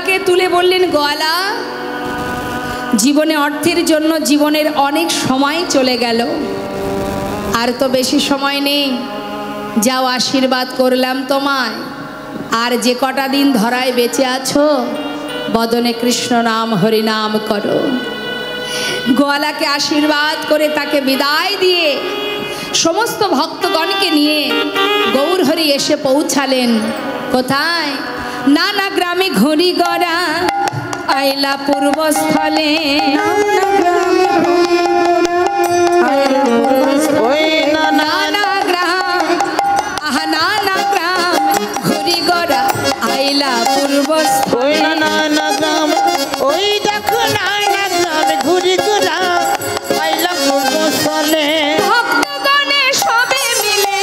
গোয়ালাকে তুলে বললেন, গোয়ালা, জীবনে অর্থের জন্য জীবনের অনেক সময় চলে গেল, আর তো বেশি সময় নেই। যাও, আশীর্বাদ করলাম তোমায়, আর যে কটা দিন ধরায় বেঁচে আছো বদনে কৃষ্ণ নাম হরিনাম করো। গোয়ালাকে আশীর্বাদ করে তাকে বিদায় দিয়ে সমস্ত ভক্তগণকে নিয়ে গৌরহরি এসে পৌঁছালেন কোথায়? নানা গ্রামে ঘড়ি গড়া আইলা পূর্বস্থলে। নানা গ্রাম, আহা নানা গ্রাম ঘড়ি গড়া আইলা পূর্বস্থলে। নানা গ্রাম, ওই দেখো নানা গ্রাম ঘুরি ঘুরা আইলা পূর্বস্থলে। ভক্তগণে সবে মিলে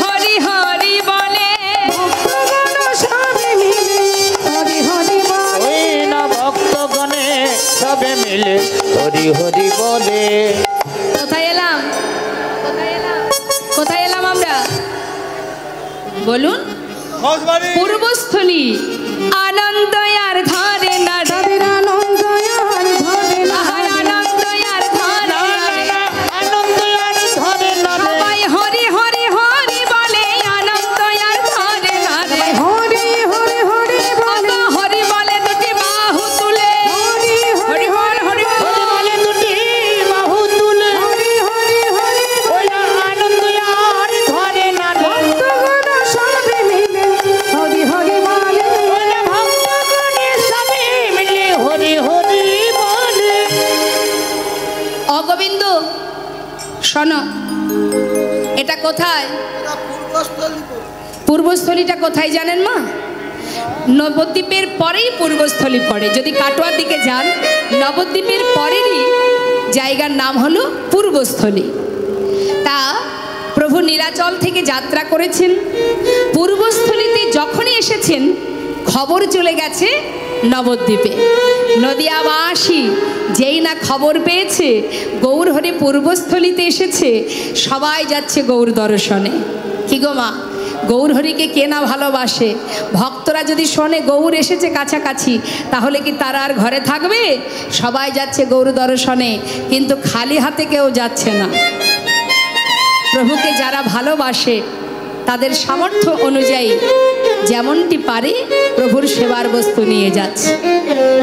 হরি হরি বলে। ভক্তগণ সবে মিলে হরি হরি বলে। ওই না ভক্তগণে সবে মিলে হরি হরি বলে। কোথায় এলাম? কোথায় এলাম আমরা? বলুন। পূর্বস্থলী। আনন্দ আর ধরে না, আনন্দ আর ধরে না, আনন্দ আর ধরে না, আনন্দ আর ধরে না, সবাই হরি হরি হরি বলে। আনন্দ আর ধরে না রে, হরি হরি হরি বলে। হরি বলে দুটি বাহু তুলে, হরি হরি হরি হরি বলে দুটি বাহু তুলে। হরি হরি হরি। ওই আনন্দ আর ধরে না, ভক্তগণ সবে মিলে হরি হরি বলে। ওই ভক্তগণে সবে মিলে হরি হরি বলে। অগোবিন্দ শোনো, এটা কোথায়? পূর্বস্থলীটা কোথায় জানেন মা? নবদ্বীপের পরেই পূর্বস্থলী পড়ে। যদি কাটোয়ার দিকে যান, নবদ্বীপের পরেরই জায়গার নাম হলো পূর্বস্থলী। তা প্রভু নীলাচল থেকে যাত্রা করেছেন, পূর্বস্থলীতে যখনই এসেছেন খবর চলে গেছে নবদ্বীপে। নদিয়াবাসী যেই না খবর পেয়েছে গৌরহরি পূর্বস্থলীতে এসেছে, সবাই যাচ্ছে গৌর দর্শনে। কি গো মা, গৌরহরিকে কে না ভালোবাসে? ভক্তরা যদি শোনে গৌর এসেছে কাছাকাছি, তাহলে কি তারা আর ঘরে থাকবে? সবাই যাচ্ছে গৌর দর্শনে, কিন্তু খালি হাতে কেউ যাচ্ছে না। প্রভুকে যারা ভালোবাসে তাদের সামর্থ্য অনুযায়ী যেমনটি পারে প্রভুর সেবার বস্তু নিয়ে যাচ্ছে।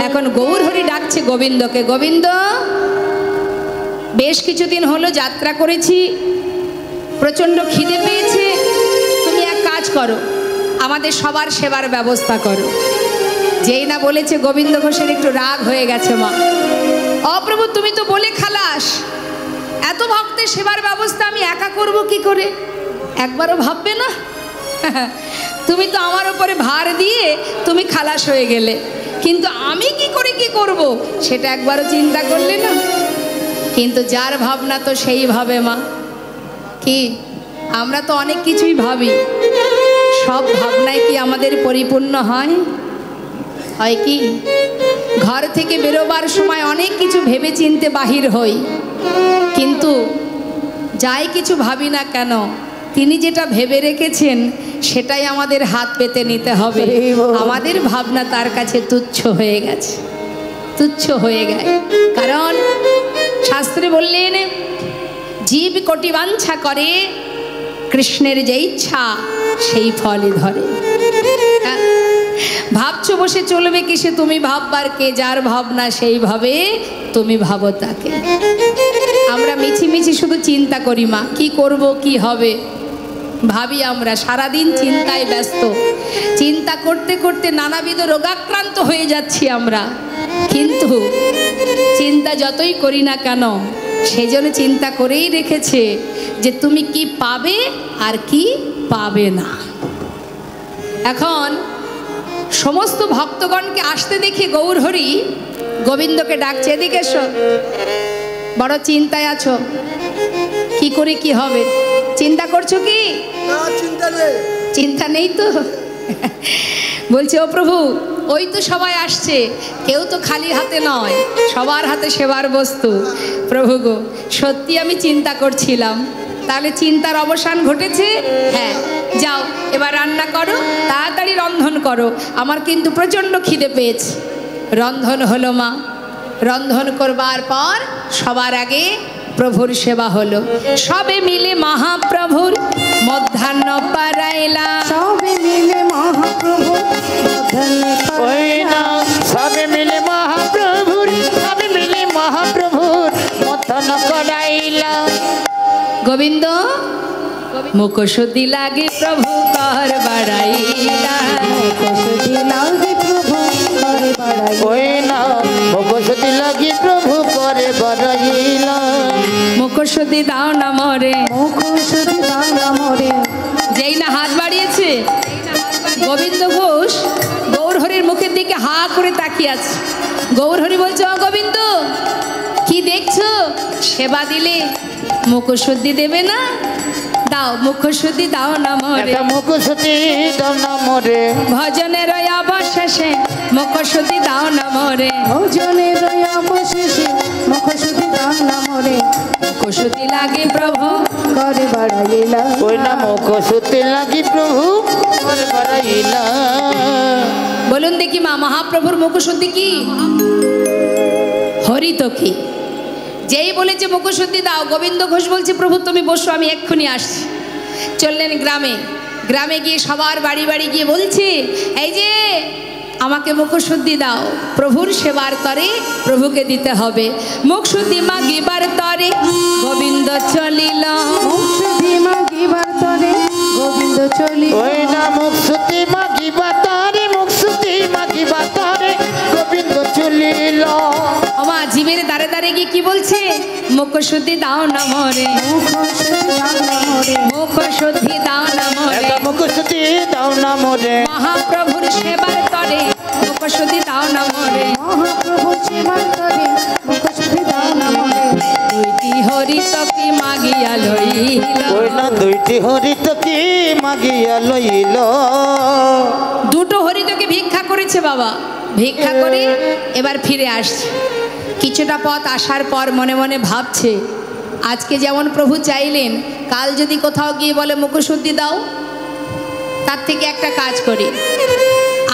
এখন গৌরহরি ডাকছে গোবিন্দকে, গোবিন্দ, বেশ কিছুদিন হলো যাত্রা করেছি, প্রচণ্ড খিদে পেয়েছে, তুমি এক কাজ করো, আমাদের সবার সেবার ব্যবস্থা করো। যেই না বলেছে গোবিন্দ ঘোষের একটু রাগ হয়ে গেছে। মা, অপ্রভু তুমি তো বলে খালাস, এত ভক্তের সেবার ব্যবস্থা আমি একা করব কি করে? একবারও ভাববে না? তুমি তো আমার উপরে ভার দিয়ে তুমি খালাস হয়ে গেলে, কিন্তু আমি কি করে কি করব সেটা একবারও চিন্তা করলে না? কিন্তু যার ভাবনা তো সেই ভাবে মা। কি আমরা তো অনেক কিছুই ভাবি, সব ভাবনায় কি আমাদের পরিপূর্ণ হয়? হয় কি? ঘর থেকে বেরোবার সময় অনেক কিছু ভেবে চিনতে বাহির হই, কিন্তু যাই কিছু ভাবি না কেন তিনি যেটা ভেবে রেখেছেন সেটাই আমাদের হাত পেতে নিতে হবে। আমাদের ভাবনা তার কাছে তুচ্ছ হয়ে গেছে, তুচ্ছ হয়ে গেছে। কারণ শাস্ত্রে বললেন, জীব কোটি বাঞ্ছা করে, কৃষ্ণের যে ইচ্ছা সেই ফলই ধরে। ভাবছো বসে চলবে কিসে? তুমি ভাববার কে? যার ভাবনা সেইভাবে তুমি ভাবো তাকে। আমরা মিছিমিছি শুধু চিন্তা করি মা, কি করব কি হবে ভাবি। আমরা সারাদিন চিন্তায় ব্যস্ত, চিন্তা করতে করতে নানাবিধ রোগাক্রান্ত হয়ে যাচ্ছি আমরা। কিন্তু চিন্তা যতই করি না কেন, সেজন্য চিন্তা করেই রেখেছে যে তুমি কি পাবে আর কি পাবে না। এখন সমস্ত ভক্তগণকে আসতে দেখে গৌরহরি গোবিন্দকে ডাকছে, এদিকে এসো, বড় চিন্তায় আছো, কি করে কি হবে? চিন্তা করছো কি? চিন্তা নেই তো? বলছে, ও প্রভু, ওই তো সবাই আসছে, কেউ তো খালি হাতে নয়, সবার হাতে সেবার বস্তু। প্রভু গো, সত্যি আমি চিন্তা করছিলাম, তাহলে চিন্তার অবসান ঘটেছে? হ্যাঁ, যাও এবার রান্না করো, তাড়াতাড়ি রন্ধন করো, আমার কিন্তু প্রচণ্ড খিদে পেয়েছে। রন্ধন হলো মা। রন্ধন করবার পর সবার আগে প্রভুর সেবা হলো। সবে মিলে মহাপ্রভুর মধ্যাহ্ন পারাইলা, সবে মিলে মহাপ্রভু ওই না সবে মিলে মহাপ্রভুর, সবে মিলে মহাপ্রভুর মতন করাইলা। গোবিন্দ মুখশুদ্ধি লাগে প্রভু কর বাড়াইলা, মুখশুদ্ধি লাগে প্রভু করে বাড়াইলা। ওই না মুখশুদ্ধি লাগে প্রভু করে বাড়াইলা। মুখশুদ্ধি দাও না মরে, মুখশুদ্ধি দাও না মরে। যেই না হাত বাড়িয়েছে গোবিন্দ ঘোষ গৌরহরির মুখের দিকে হা করে তাকিয়ে আছে। গৌরহরি বলছে, ও গোবিন্দ কি দেখছো? সেবা দিলে মুখশুদ্ধি দেবে না? দাও মুখশুদ্ধি দাও না মরে, মুখশুদ্ধি দাও না মরে। ভজনের অবশেষে মুখশুদ্ধি দাও না মরে, ভজনের অবশেষে মুখশুদ্ধি দাও না মরে। মুখশুদ্ধি লাগে প্রভু করে বাড়াইলা। ওই না মুখশুদ্ধি লাগে প্রভু করে বাড়াইলা। বলুন দেখি মা, মহাপ্রভুর মুখশুদ্ধি কি? হরি তো কি? যেই বলেছে মুখশুদ্ধি দাও, গোবিন্দ ঘোষ বলছে, প্রভু তুমি বসো, আমি এক্ষুনি আসছি। চললেন গ্রামে। গ্রামে গিয়ে সবার বাড়ি বাড়ি গিয়ে বলছে, এই যে আমাকে মুখশুদ্ধি দাও, প্রভুর সেবার তরে প্রভুকে দিতে হবে। মুখশুদ্ধি মাগিবার তরে গোবিন্দ চলিল, মুখশুদ্ধি মাগিবার তরে গোবিন্দ চলিল। ওই না মুখশুদ্ধি মাগিবার তরে, মুখশুদ্ধি মাগিবার তরে গোবিন্দ চলিল। আমা জীবের দাঁড়ে দাঁড়ে গিয়ে কি বলছে? মুখশুদ্ধি দাও না মরে, মুখশুদ্ধি দাও না মরে। মুখশুদ্ধি দাও না মরে, মুখশুদ্ধি দাও না মরে। মহাপ্রভুর সেবার তরে মুখশুদ্ধি দাও না মরে, মহাপ্রভুর সেবার তরে মুখশুদ্ধি দাও না মরে। দুইটি হরিত কি মাগিয়া লইল, ওই না দুইটি হরিত কি মাগিয়া লইল। দুটো হরিতকে ভিক্ষা করেছে বাবা। ভিক্ষা করে এবার ফিরে আসছে। কিছুটা পথ আসার পর মনে মনে ভাবছে, আজকে যেমন প্রভু চাইলেন, কাল যদি কোথাও গিয়ে বলে মুখশুদ্ধি দাও, তার থেকে একটা কাজ করি,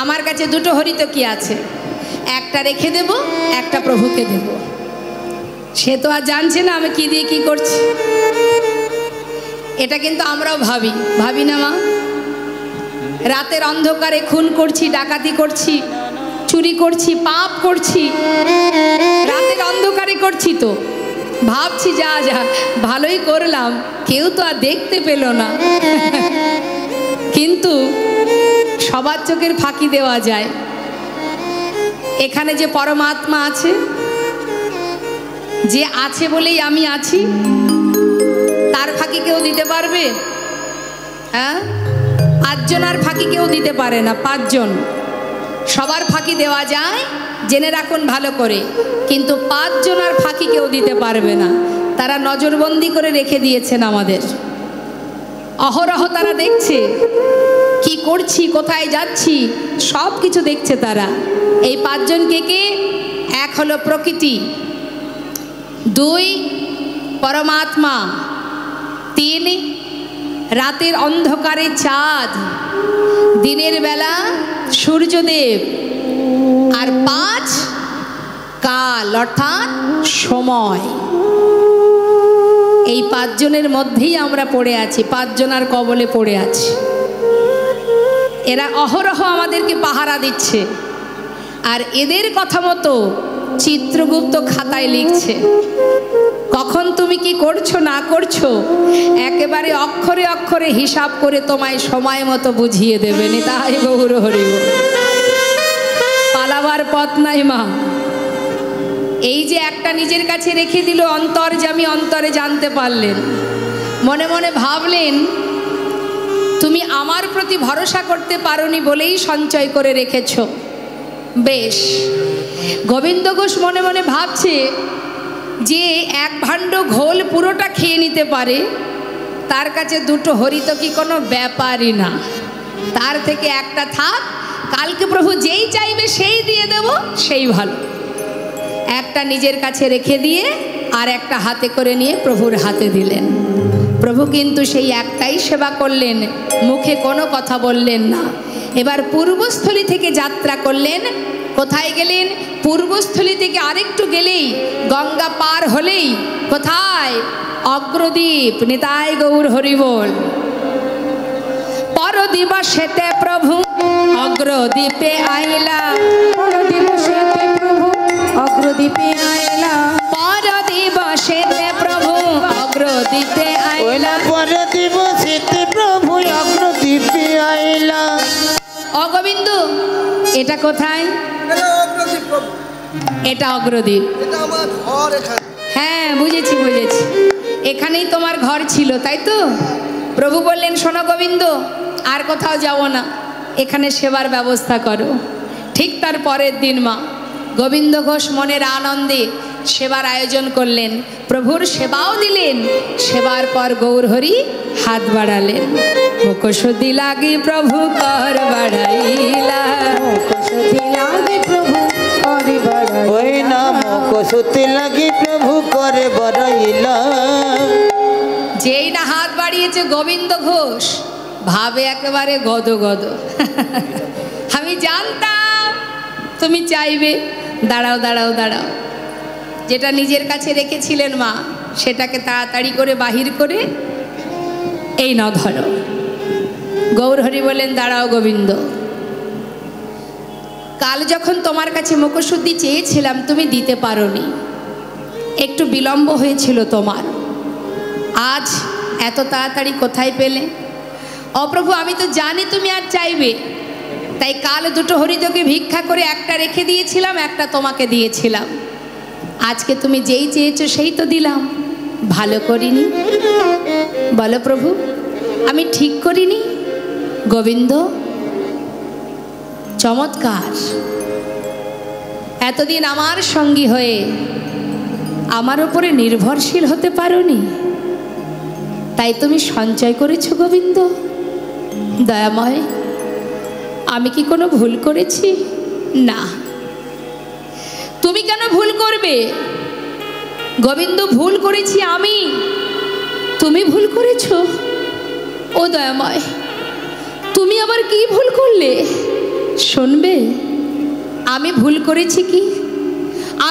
আমার কাছে দুটো হরিত কি আছে, একটা রেখে দেব, একটা প্রভুকে দেব। সে তো আর জানছে না আমি কি দিয়ে কি করছি। এটা কিন্তু আমরাও ভাবি না মা? রাতের অন্ধকারে খুন করছি, ডাকাতি করছি, চুরি করছি, পাপ করছি, রাতের অন্ধকারে করছি, তো ভাবছি যা যা ভালোই করলাম, কেউ তো আর দেখতে পেল না। কিন্তু সবার চোখের ফাঁকি দেওয়া যায়। এখানে যে পরমাত্মা আছে, যে আছে বলেই আমি আছি, তার ফাঁকি কেউ দিতে পারবে? হ্যাঁ, 5 জনের ফাঁকি কেউ দিতে পারে না। 5 জন সবার ফাঁকি দেওয়া যায়, জেনে রাখুন ভালো করে, কিন্তু 5 জনের ফাঁকি কেউ দিতে পারবে না। তারা নজরবন্দি করে রেখে দিয়েছেন আমাদের। অহরহ তারা দেখছে কি করছি, কোথায় যাচ্ছি, সব কিছু দেখছে তারা। এই 5 জন কে? এক হলো প্রকৃতি, 2 পরমাত্মা, 3 রাতের অন্ধকারে চাঁদ, দিনের বেলা সূর্যদেব, আর 5 কাল অর্থাৎ সময়। এই 5 জনের মধ্যেই আমরা পড়ে আছি, 5 জনের কবলে পড়ে আছি। এরা অহরহ আমাদেরকে পাহারা দিচ্ছে, আর এদের কথা মতো চিত্রগুপ্ত খাতায় লিখছে কখন তুমি কি করছো না করছো, একেবারে অক্ষরে অক্ষরে হিসাব করে তোমায় সময় মতো বুঝিয়ে দেবেন। তাই গৌর হরি বল। পালাবার পথ নাই মা। এই যে একটা নিজের কাছে রেখে দিল, অন্তর্যামী অন্তরে জানতে পারলেন, মনে মনে ভাবলেন তুমি আমার প্রতি ভরসা করতে পারোনি বলেই সঞ্চয় করে রেখেছ। বেশ, গোবিন্দ ঘোষ মনে মনে ভাবছে যে 1 ভাণ্ড ঘোল পুরোটা খেয়ে নিতে পারে, তার কাছে 2টো হরিত কি কোনো ব্যাপারই না, তার থেকে একটা থাক, কালকে প্রভু যেই চাইবে সেই দিয়ে দেব, সেই ভালো। একটা নিজের কাছে রেখে দিয়ে আর একটা হাতে করে নিয়ে প্রভুর হাতে দিলেন। প্রভু কিন্তু সেই একটাই সেবা করলেন, মুখে কোনো কথা বললেন না। এবার পূর্বস্থলী থেকে যাত্রা করলেন। কোথায় গেলেন? পূর্বস্থলী থেকে আরেকটু গেলেই, গঙ্গা পার হলেই কোথায়? অগ্রদ্বীপ। নিতাই গৌর হরিবোল। পরদিবসেতে প্রভু অগ্রদ্বীপে আইলা, পরদিবসেতে প্রভু অগ্রদ্বীপে আইলা, পরদিবসেতে প্রভু অগ্রদ্বীপে আইলা, পরদিবসেতে প্রভু অগ্রদ্বীপে আইলা। অগোবিন্দ, এটা কোথায়? এটা অগ্রদ্বীপ। হ্যাঁ, বুঝেছি বুঝেছি, এখানেই তোমার ঘর ছিল, তাই তো? প্রভু বললেন, শোনো গোবিন্দ, আর কোথাও যাব না, এখানে সেবার ব্যবস্থা করো। ঠিক তার পরের দিন মা গোবিন্দ ঘোষ মনের আনন্দে সেবার আয়োজন করলেন, প্রভুর সেবাও দিলেন। সেবার পর গৌরহরি হাত বাড়ালেন, মুখশুদ্ধি লাগি প্রভু কর বাড়াইলা, মুখশুদ্ধি লাগি প্রভু করে বাড়াইলা, ওই না মুখশুদ্ধি লাগি প্রভু করে বাড়াইলা। যেই না হাত বাড়িয়েছে গোবিন্দ ঘোষ ভাবে একেবারে গদ গদ। আমি জানতাম তুমি চাইবে। দাঁড়াও দাঁড়াও দাঁড়াও, যেটা নিজের কাছে রেখেছিলেন মা সেটাকে তাড়াতাড়ি করে বাহির করে এই না ধরো। গৌরহরি বলেন, দাঁড়াও গোবিন্দ, কাল যখন তোমার কাছে মুখশুদ্ধি চেয়েছিলাম তুমি দিতে পারোনি, একটু বিলম্ব হয়েছিল তোমার। আজ এত তাড়াতাড়ি কোথায় পেলে? অপ্রভু, আমি তো জানি তুমি আর চাইবে, তাই কাল দুটো হরিদকে ভিক্ষা করে একটা রেখে দিয়েছিলাম, একটা তোমাকে দিয়েছিলাম। আজকে তুমি যেই চেয়েছো সেই তো দিলাম। ভালো করিনি? বলো প্রভু, আমি ঠিক করিনি? গোবিন্দ, চমৎকার। এতদিন আমার সঙ্গী হয়ে আমার উপরে নির্ভরশীল হতে পারোনি, তাই তুমি সঞ্চয় করেছো গোবিন্দ। দয়াময়, আমি কি কোনো ভুল করেছি? না। তুমি কেন ভুল করবে গোবিন্দ? ভুল করেছি আমি, তুমি ভুল করেছো? ও দয়াময়, তুমি আবার কি ভুল করলে শুনবে? আমি ভুল করেছি কি?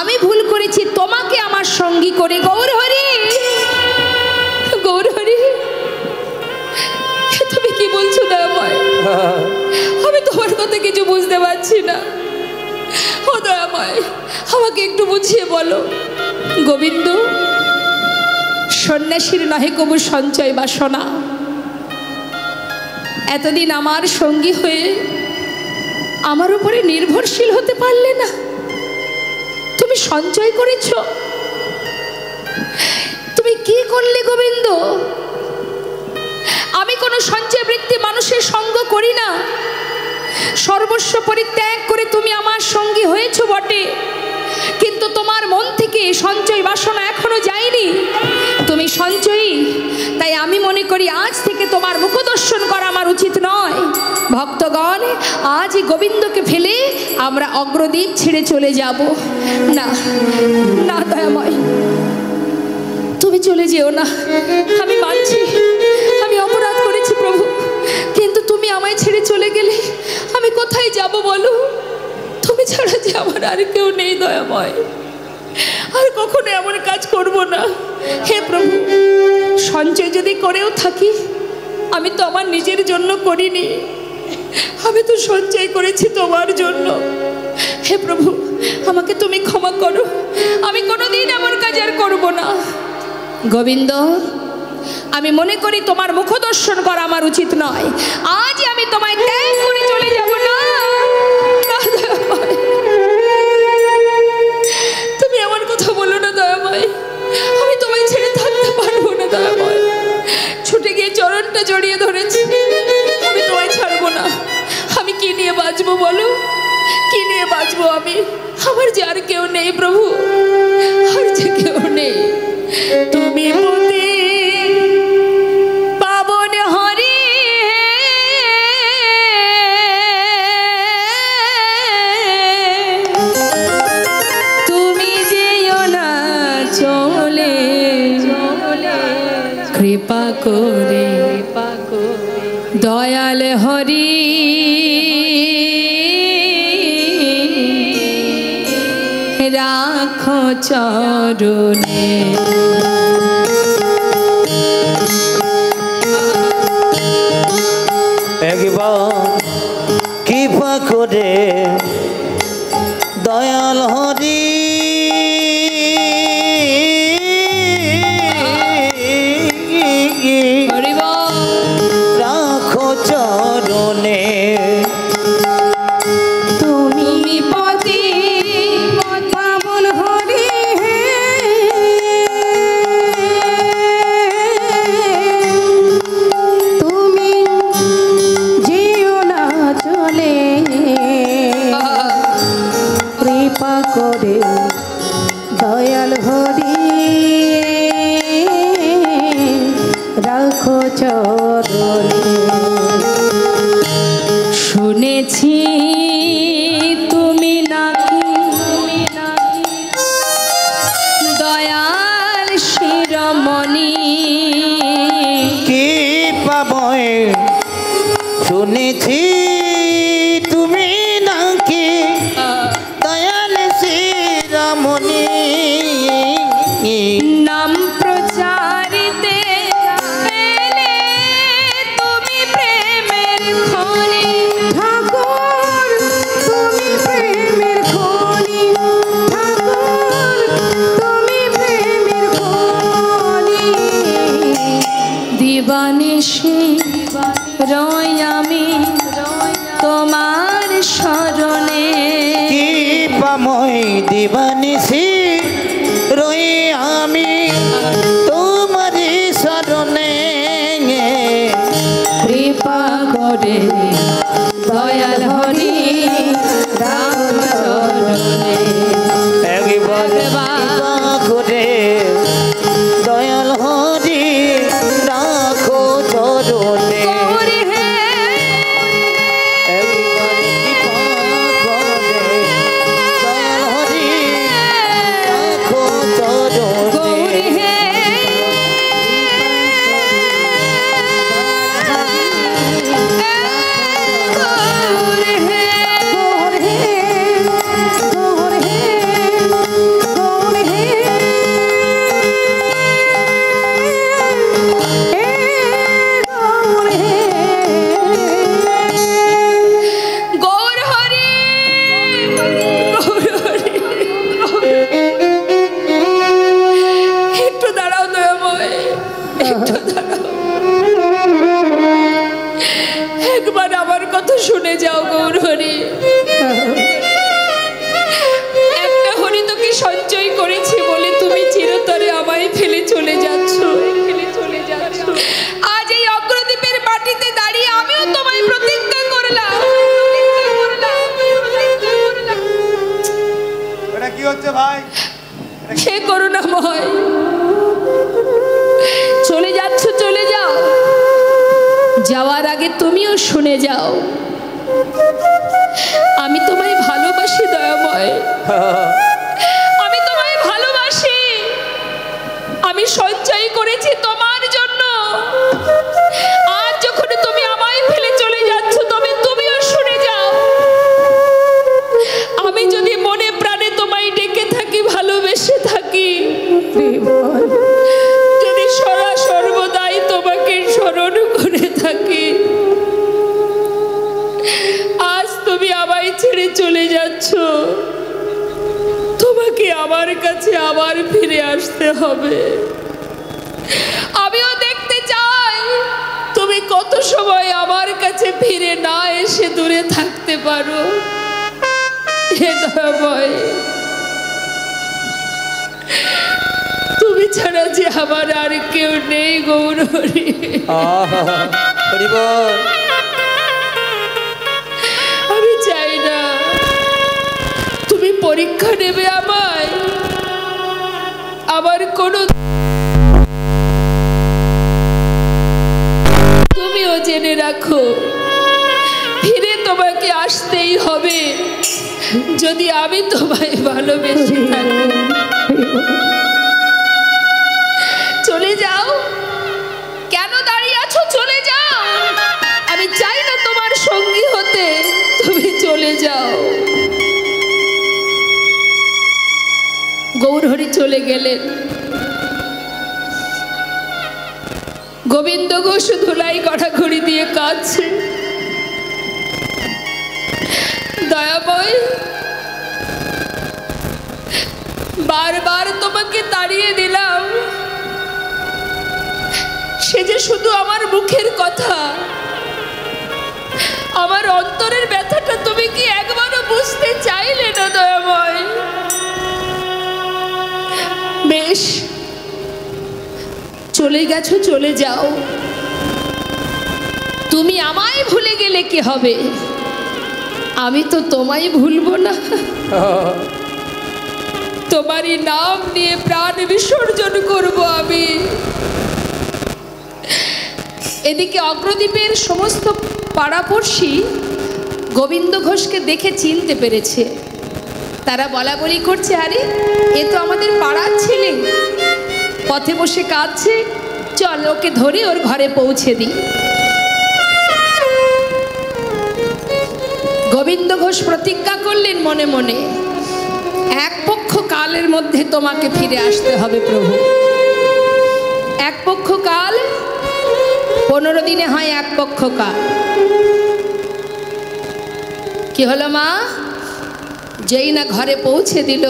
আমি ভুল করেছি তোমাকে আমার সঙ্গী করে। গৌরহরি, গৌরহরি, তুমি কি বলছো দয়াময়? আমি তোমার কথা কিছু বুঝতে পারছি না। ও দয়াময়, আমাকে একটু বুঝিয়ে বলো। গোবিন্দ, সন্ন্যাসীর নহে কবু সঞ্চয় বাসনা। এতদিন আমার সঙ্গী হয়ে আমার উপরে নির্ভরশীল হতে পারলে না, তুমি সঞ্চয় করেছ। তুমি কি করলে গোবিন্দ? আমি কোনো সঞ্চয় বৃত্তি মানুষের সঙ্গ করি না। সর্বস্ব পরিত্যাগ করে তুমি আমার সঙ্গী হয়েছো বটে, কিন্তু তোমার মন থেকে সঞ্চয় বাসনা এখনো যায়নি। তুমি সঞ্চয়ী, তাই আমি মনে করি আজ থেকে তোমার মুখদর্শন করা আমার উচিত নয়। ভক্তগণ, আজই গোবিন্দকে ফেলে আমরা অগ্রদ্বীপ ছেড়ে চলে যাব। না না দয়াময়, তুমি চলে যেও না। আমি মানছি আমি অপরাধ করেছি প্রভু, কিন্তু তুমি আমায় ছেড়ে চলে গেলে আমি কোথায় যাব বলো? তুমি ছাড়া যে আমার আর কেউ নেই দয়াময়, আর কখনো এমন কাজ করব না। হে প্রভু, সঞ্চয় যদি করেও থাকি, আমি তো আমার নিজের জন্য করিনি, আমি তো সঞ্চয় করেছি তোমার জন্য। হে প্রভু, আমাকে তুমি ক্ষমা করো, আমি কোনোদিন এমন কাজ আর করব না। গোবিন্দ, আমি মনে করি তোমার মুখদর্শন করা আমার উচিত নয়। আজই আমি তোমায় ত্যাগ করে চলে যাব। না, তুমি এমন কথা বলো না দয়াময়, আমি তোমায় ছেড়ে থাকতে পারবো না দয়াময়। ছুটে গিয়ে চরণটা জড়িয়ে ধরেছি, আমি তোমায় ছাড়বো না। আমি কি নিয়ে বাঁচবো বলো? কি নিয়ে বাঁচবো আমি? আমার যে আর কেউ নেই প্রভু, আর যে কেউ নেই। তুমি পতি পাবন হরি, তুমি যেও না চলে, কৃপা করে দয়াল হরি রাখো চরণে। একবার কৃপা করে দয়াল হরি রাখো চরণে। তুমি পতি পাবন হরি হে, তুমি যেও না চলে, কৃপা করে দয়াল হরি রাখো চরণে। শুনেছি তুমি নাকি দয়াল শিরোমণি, কি পাবই শুনেছি তুমি নাকি দয়াল শিরোমণি। নাম প্রচারিতে এলে তুমি প্রেমের খনি, ঠাকুর তুমি প্রেমের খনি, ঠাকুর তুমি প্রেমের খনি। দিবানিশি রই আমি তোমার শরণে। কি পামই দিবানিসি রই আমি তোমারি শরণে। কৃপা করে দয়াল হরি রাম চরণে। একবার কৃপা করে দয়াল হরি রাখো চরণে। গৌরী হে, একবার কৃপা করে দয়াল হরি রাখো চরণে। গৌরী হে, গৌরী হে, গৌর হে, গৌর হে, গৌর হে, গৌর হে। গৌর হরি, গৌর হরি। একটু দাঁড়াও দয়াময়, একটু দাঁড়াও, একবার আমার কথা শুনে যাও গৌর হরি। একটা হরি তোকে সঞ্চয় করেছি বলে তুমি চিরতরে আমায় ফেলে চলে যাচ্ছ। আজ এই অগ্রদ্বীপের মাটিতে দাঁড়িয়ে আমিও তোমায় প্রতিজ্ঞা করলাম। এটা কি হচ্ছে ভাই? হে করুণাময়, চলে যাচ্ছ, চলে যাও। যাওয়ার আগে তুমিও শুনে যাও, আমি তোমায় ভালোবাসি দয়াময়, আমি তোমায় ভালোবাসি। আমি সঞ্চয় করেছি তোমার জন্য। আজ যখন তুমি আমায় ফেলে চলে যাচ্ছ, তবে তুমিও শুনে যাও। আমি যদি মনে প্রাণে তোমায় ডেকে থাকি, ভালোবেসে থাকি, যদি সদা সর্বদাই তোমাকে স্মরণ করে থাকি, আজ তুমি আমায় ছেড়ে চলে যাচ্ছ, তোমাকে আমার কাছে আবার ফিরে আসতে হবে। আমিও দেখতে চাই তুমি কত সময় আমার কাছে ফিরে না এসে দূরে থাকতে পারো। হে দয়াময়, তুমি ছাড়া যে আমার আর কেউ নেই গৌর হরি। হরি বল। আমি চাই না তুমি পরীক্ষা নেবে আমায়। আমার কোনো তুমিও জেনে রাখো, ফিরে তোমাকে আসতেই হবে যদি আমি তোমায় ভালোবেসে থাকি। চলে যাও। কেন যাও। গৌরহরি চলে গেলেন। গোবিন্দ ঘোষ ধুলাই গড়াগড়ি দিয়ে কাঁদছে। দয়াময়, বারবার তোমাকে তাড়িয়ে দিলাম, সে যে শুধু আমার মুখের কথা, আমার অন্তরের ব্যথাটা তুমি কি একবারও বুঝতে চাইলে না দয়াময়? বেশ, চলে গেছো, চলে যাও। তুমি আমায় ভুলে গেলে কি হবে, আমি তো তোমায় ভুলবো না। তোমারই নাম নিয়ে প্রাণ বিসর্জন করব আমি। এদিকে অগ্রদ্বীপের সমস্ত পাড়াপড়শি গোবিন্দ ঘোষকে দেখে চিনতে পেরেছে। তারা বলা বলি করছে, আরে এ তো আমাদের পাড়ার ছেলে, পথে বসে কাঁদছে, চল ওকে ধরে ওর ঘরে পৌঁছে দিই। গোবিন্দ ঘোষ প্রতিজ্ঞা করলেন মনে মনে, এক পক্ষ কালের মধ্যে তোমাকে ফিরে আসতে হবে প্রভু। এক পক্ষ কাল, 15 দিনে হয় এক পক্ষ কাল। কি হলো মা? যেই না ঘরে পৌঁছে দিল,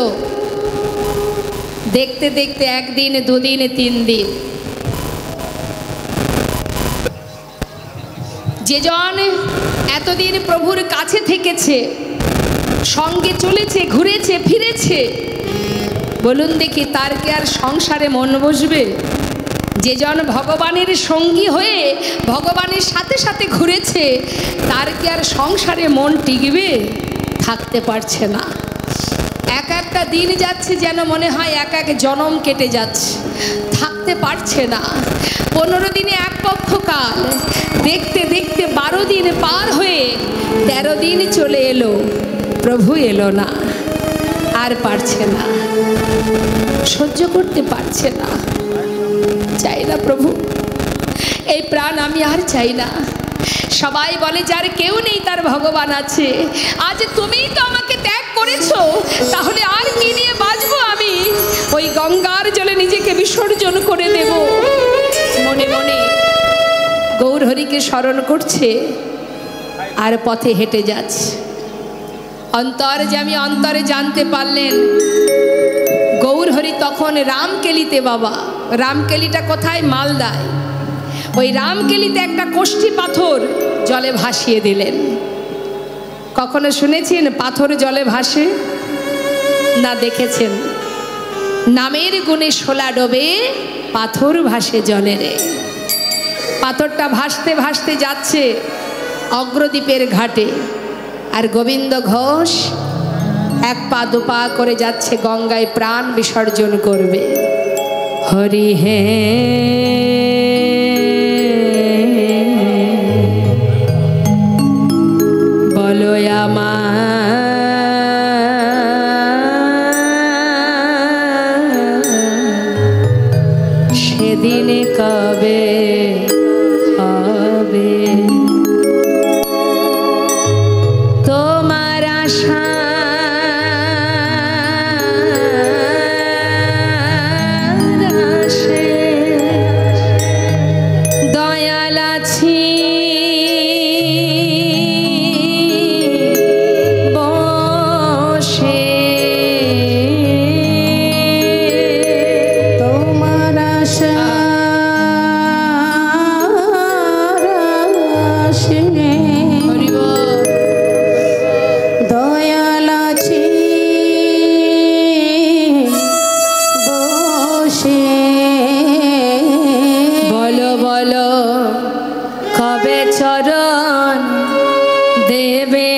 দেখতে দেখতে 1 দিন, 2 দিন, 3 দিন। যেজন এতদিন প্রভুর কাছে থেকেছে, সঙ্গে চলেছে, ঘুরেছে, ফিরেছে, বলুন দেখি তার কি আর সংসারে মন বসবে? যেজন ভগবানের সঙ্গী হয়ে ভগবানের সাথে সাথে ঘুরেছে, তার কি আর সংসারে মন টিকবে? থাকতে পারছে না। এক একটা দিন যাচ্ছে যেন মনে হয় এক এক জনম কেটে যাচ্ছে, থাকতে পারছে না। 15 দিনে এক পক্ষ কাল, দেখতে দেখতে 12 দিন পার হয়ে 13 দিন চলে এলো, প্রভু এলো না। আর পারছে না, সহ্য করতে পারছে না। চাই না প্রভু, এই প্রাণ আমি আর চাই না। সবাই বলে যার কেউ নেই তার ভগবান আছে। আজ তুমিই তো আমাকে ত্যাগ করেছো, তাহলে আর কি নিয়ে বাঁচবো আমি? ওই গঙ্গার জলে নিজেকে বিসর্জন করে দেব। মনে মনে গৌরহরিকে স্মরণ করছে আর পথে হেঁটে যাচ্ছে। অন্তর্যামী অন্তরে জানতে পারলেন গৌরহরি তখন রামকেলিতে। বাবা, রামকেলিটা কোথায়? মালদায়। ওই রামকেলিতে একটা কোষ্ঠী পাথর জলে ভাসিয়ে দিলেন। কখনো শুনেছেন পাথর জলে ভাসে? না, দেখেছেন? নামের গুণে শোলা ডোবে, পাথর ভাসে জলে রে। পাথরটা ভাসতে ভাসতে যাচ্ছে অগ্রদ্বীপের ঘাটে, আর গোবিন্দ ঘোষ 1 পা 2 পা করে যাচ্ছে, গঙ্গায় প্রাণ বিসর্জন করবে। হরি হে বলো আমার সেদিন কবে হবে? তোমার আশা দয়াল আছি বসে, তোমার আশা দয়াল আছে বসে। বলো বলো কবে চরণ দেবে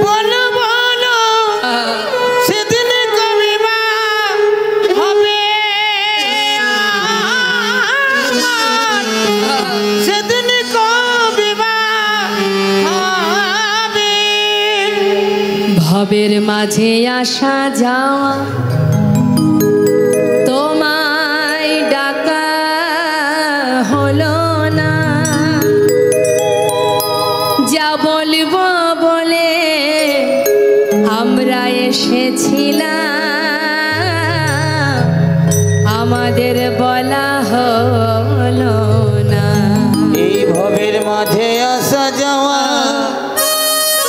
বলো বলো সেদিন কবে বা হবে আমার, সেদিন কবে বা হবে। ভবের মাঝে আসা যাওয়া তোমায় ডাকা বলা হলো না। এই ভবের মাঝে আসা যাওয়া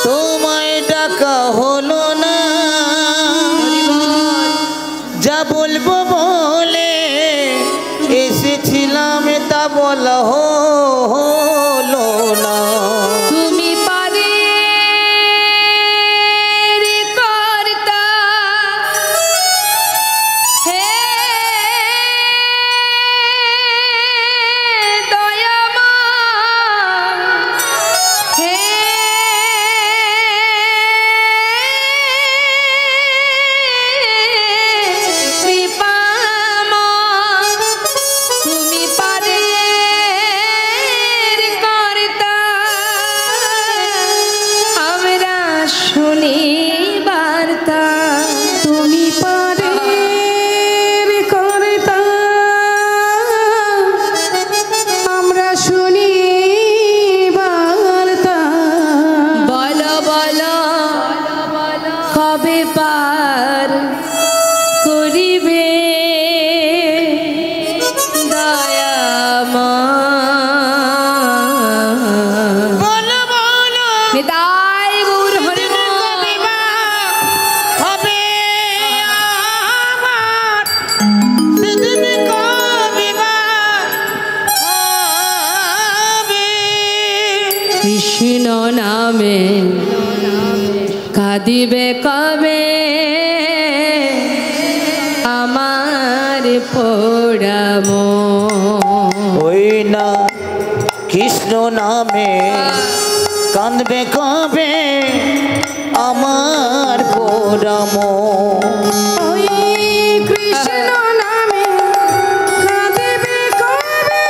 তোমায় ডাকা হলো না। যা বলবো বলে এসেছিলাম তা বলা হলো না। তুমি পারে কর্তা হে দয়াময় হে কৃপাময় তুমি পারে কর্তা আমরা শুনি বার্তা। তুমি পারে কর্তা আমরা শুনি বার্তা। বলো বলো কবে পার করিবে দয়াময়। বলো বলো নিতাই গৌর হরি বল। হবে আমার সেদিন কবে বা হবে। কৃষ্ণ নামে কাঁদিবে কবে আমার পোড়াম। ওই না কৃষ্ণ নামে কাঁদবে কবে আমার পোড়াম। ওই কৃষ্ণ নামে কাঁদিবে কবে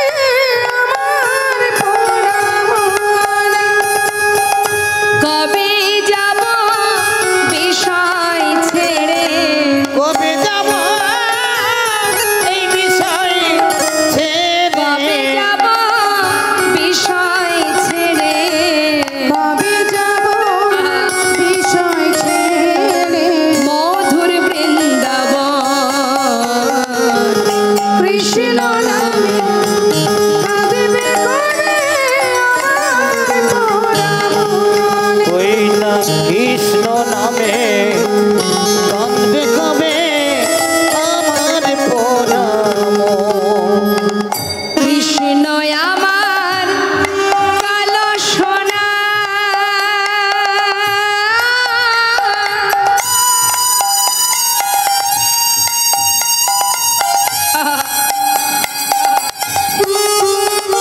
আমার পোড়ামন। কবে যাব বিষয় ছেড়ে কবে যাব এই বিষয় কবে ছেড়ে। যাব বিষয় ছেড়ে কবে যাব বিষয় ছেড়ে। মধুর বৃন্দাবন। কৃষ্ণ নামে কাঁদিবে কবে আমার পোড়ামন। ওই না কৃষ্ণ নামে কাঁদবে কবে আমার পোড়াম। কৃষ্ণ আমার কালো সোনা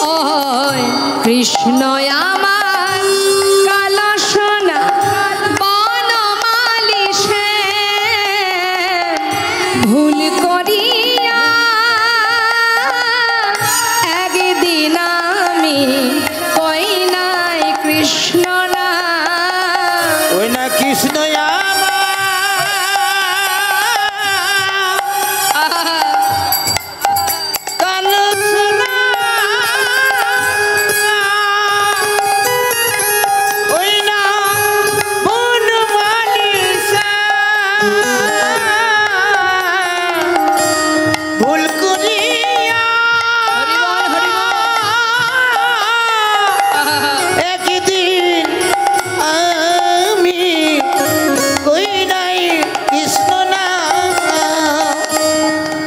ওই কৃষ্ণ আমার কালো সোনা বনমালী শ্যাম। ভুল করিয়া একদিন আমি কই নাই কৃষ্ণ না। ওই না কৃষ্ণ আমার কালো সোনা। ওই না বনমালী শ্যাম। ভুল করিয়া একদিন আমি কই নাই কৃষ্ণ নাম।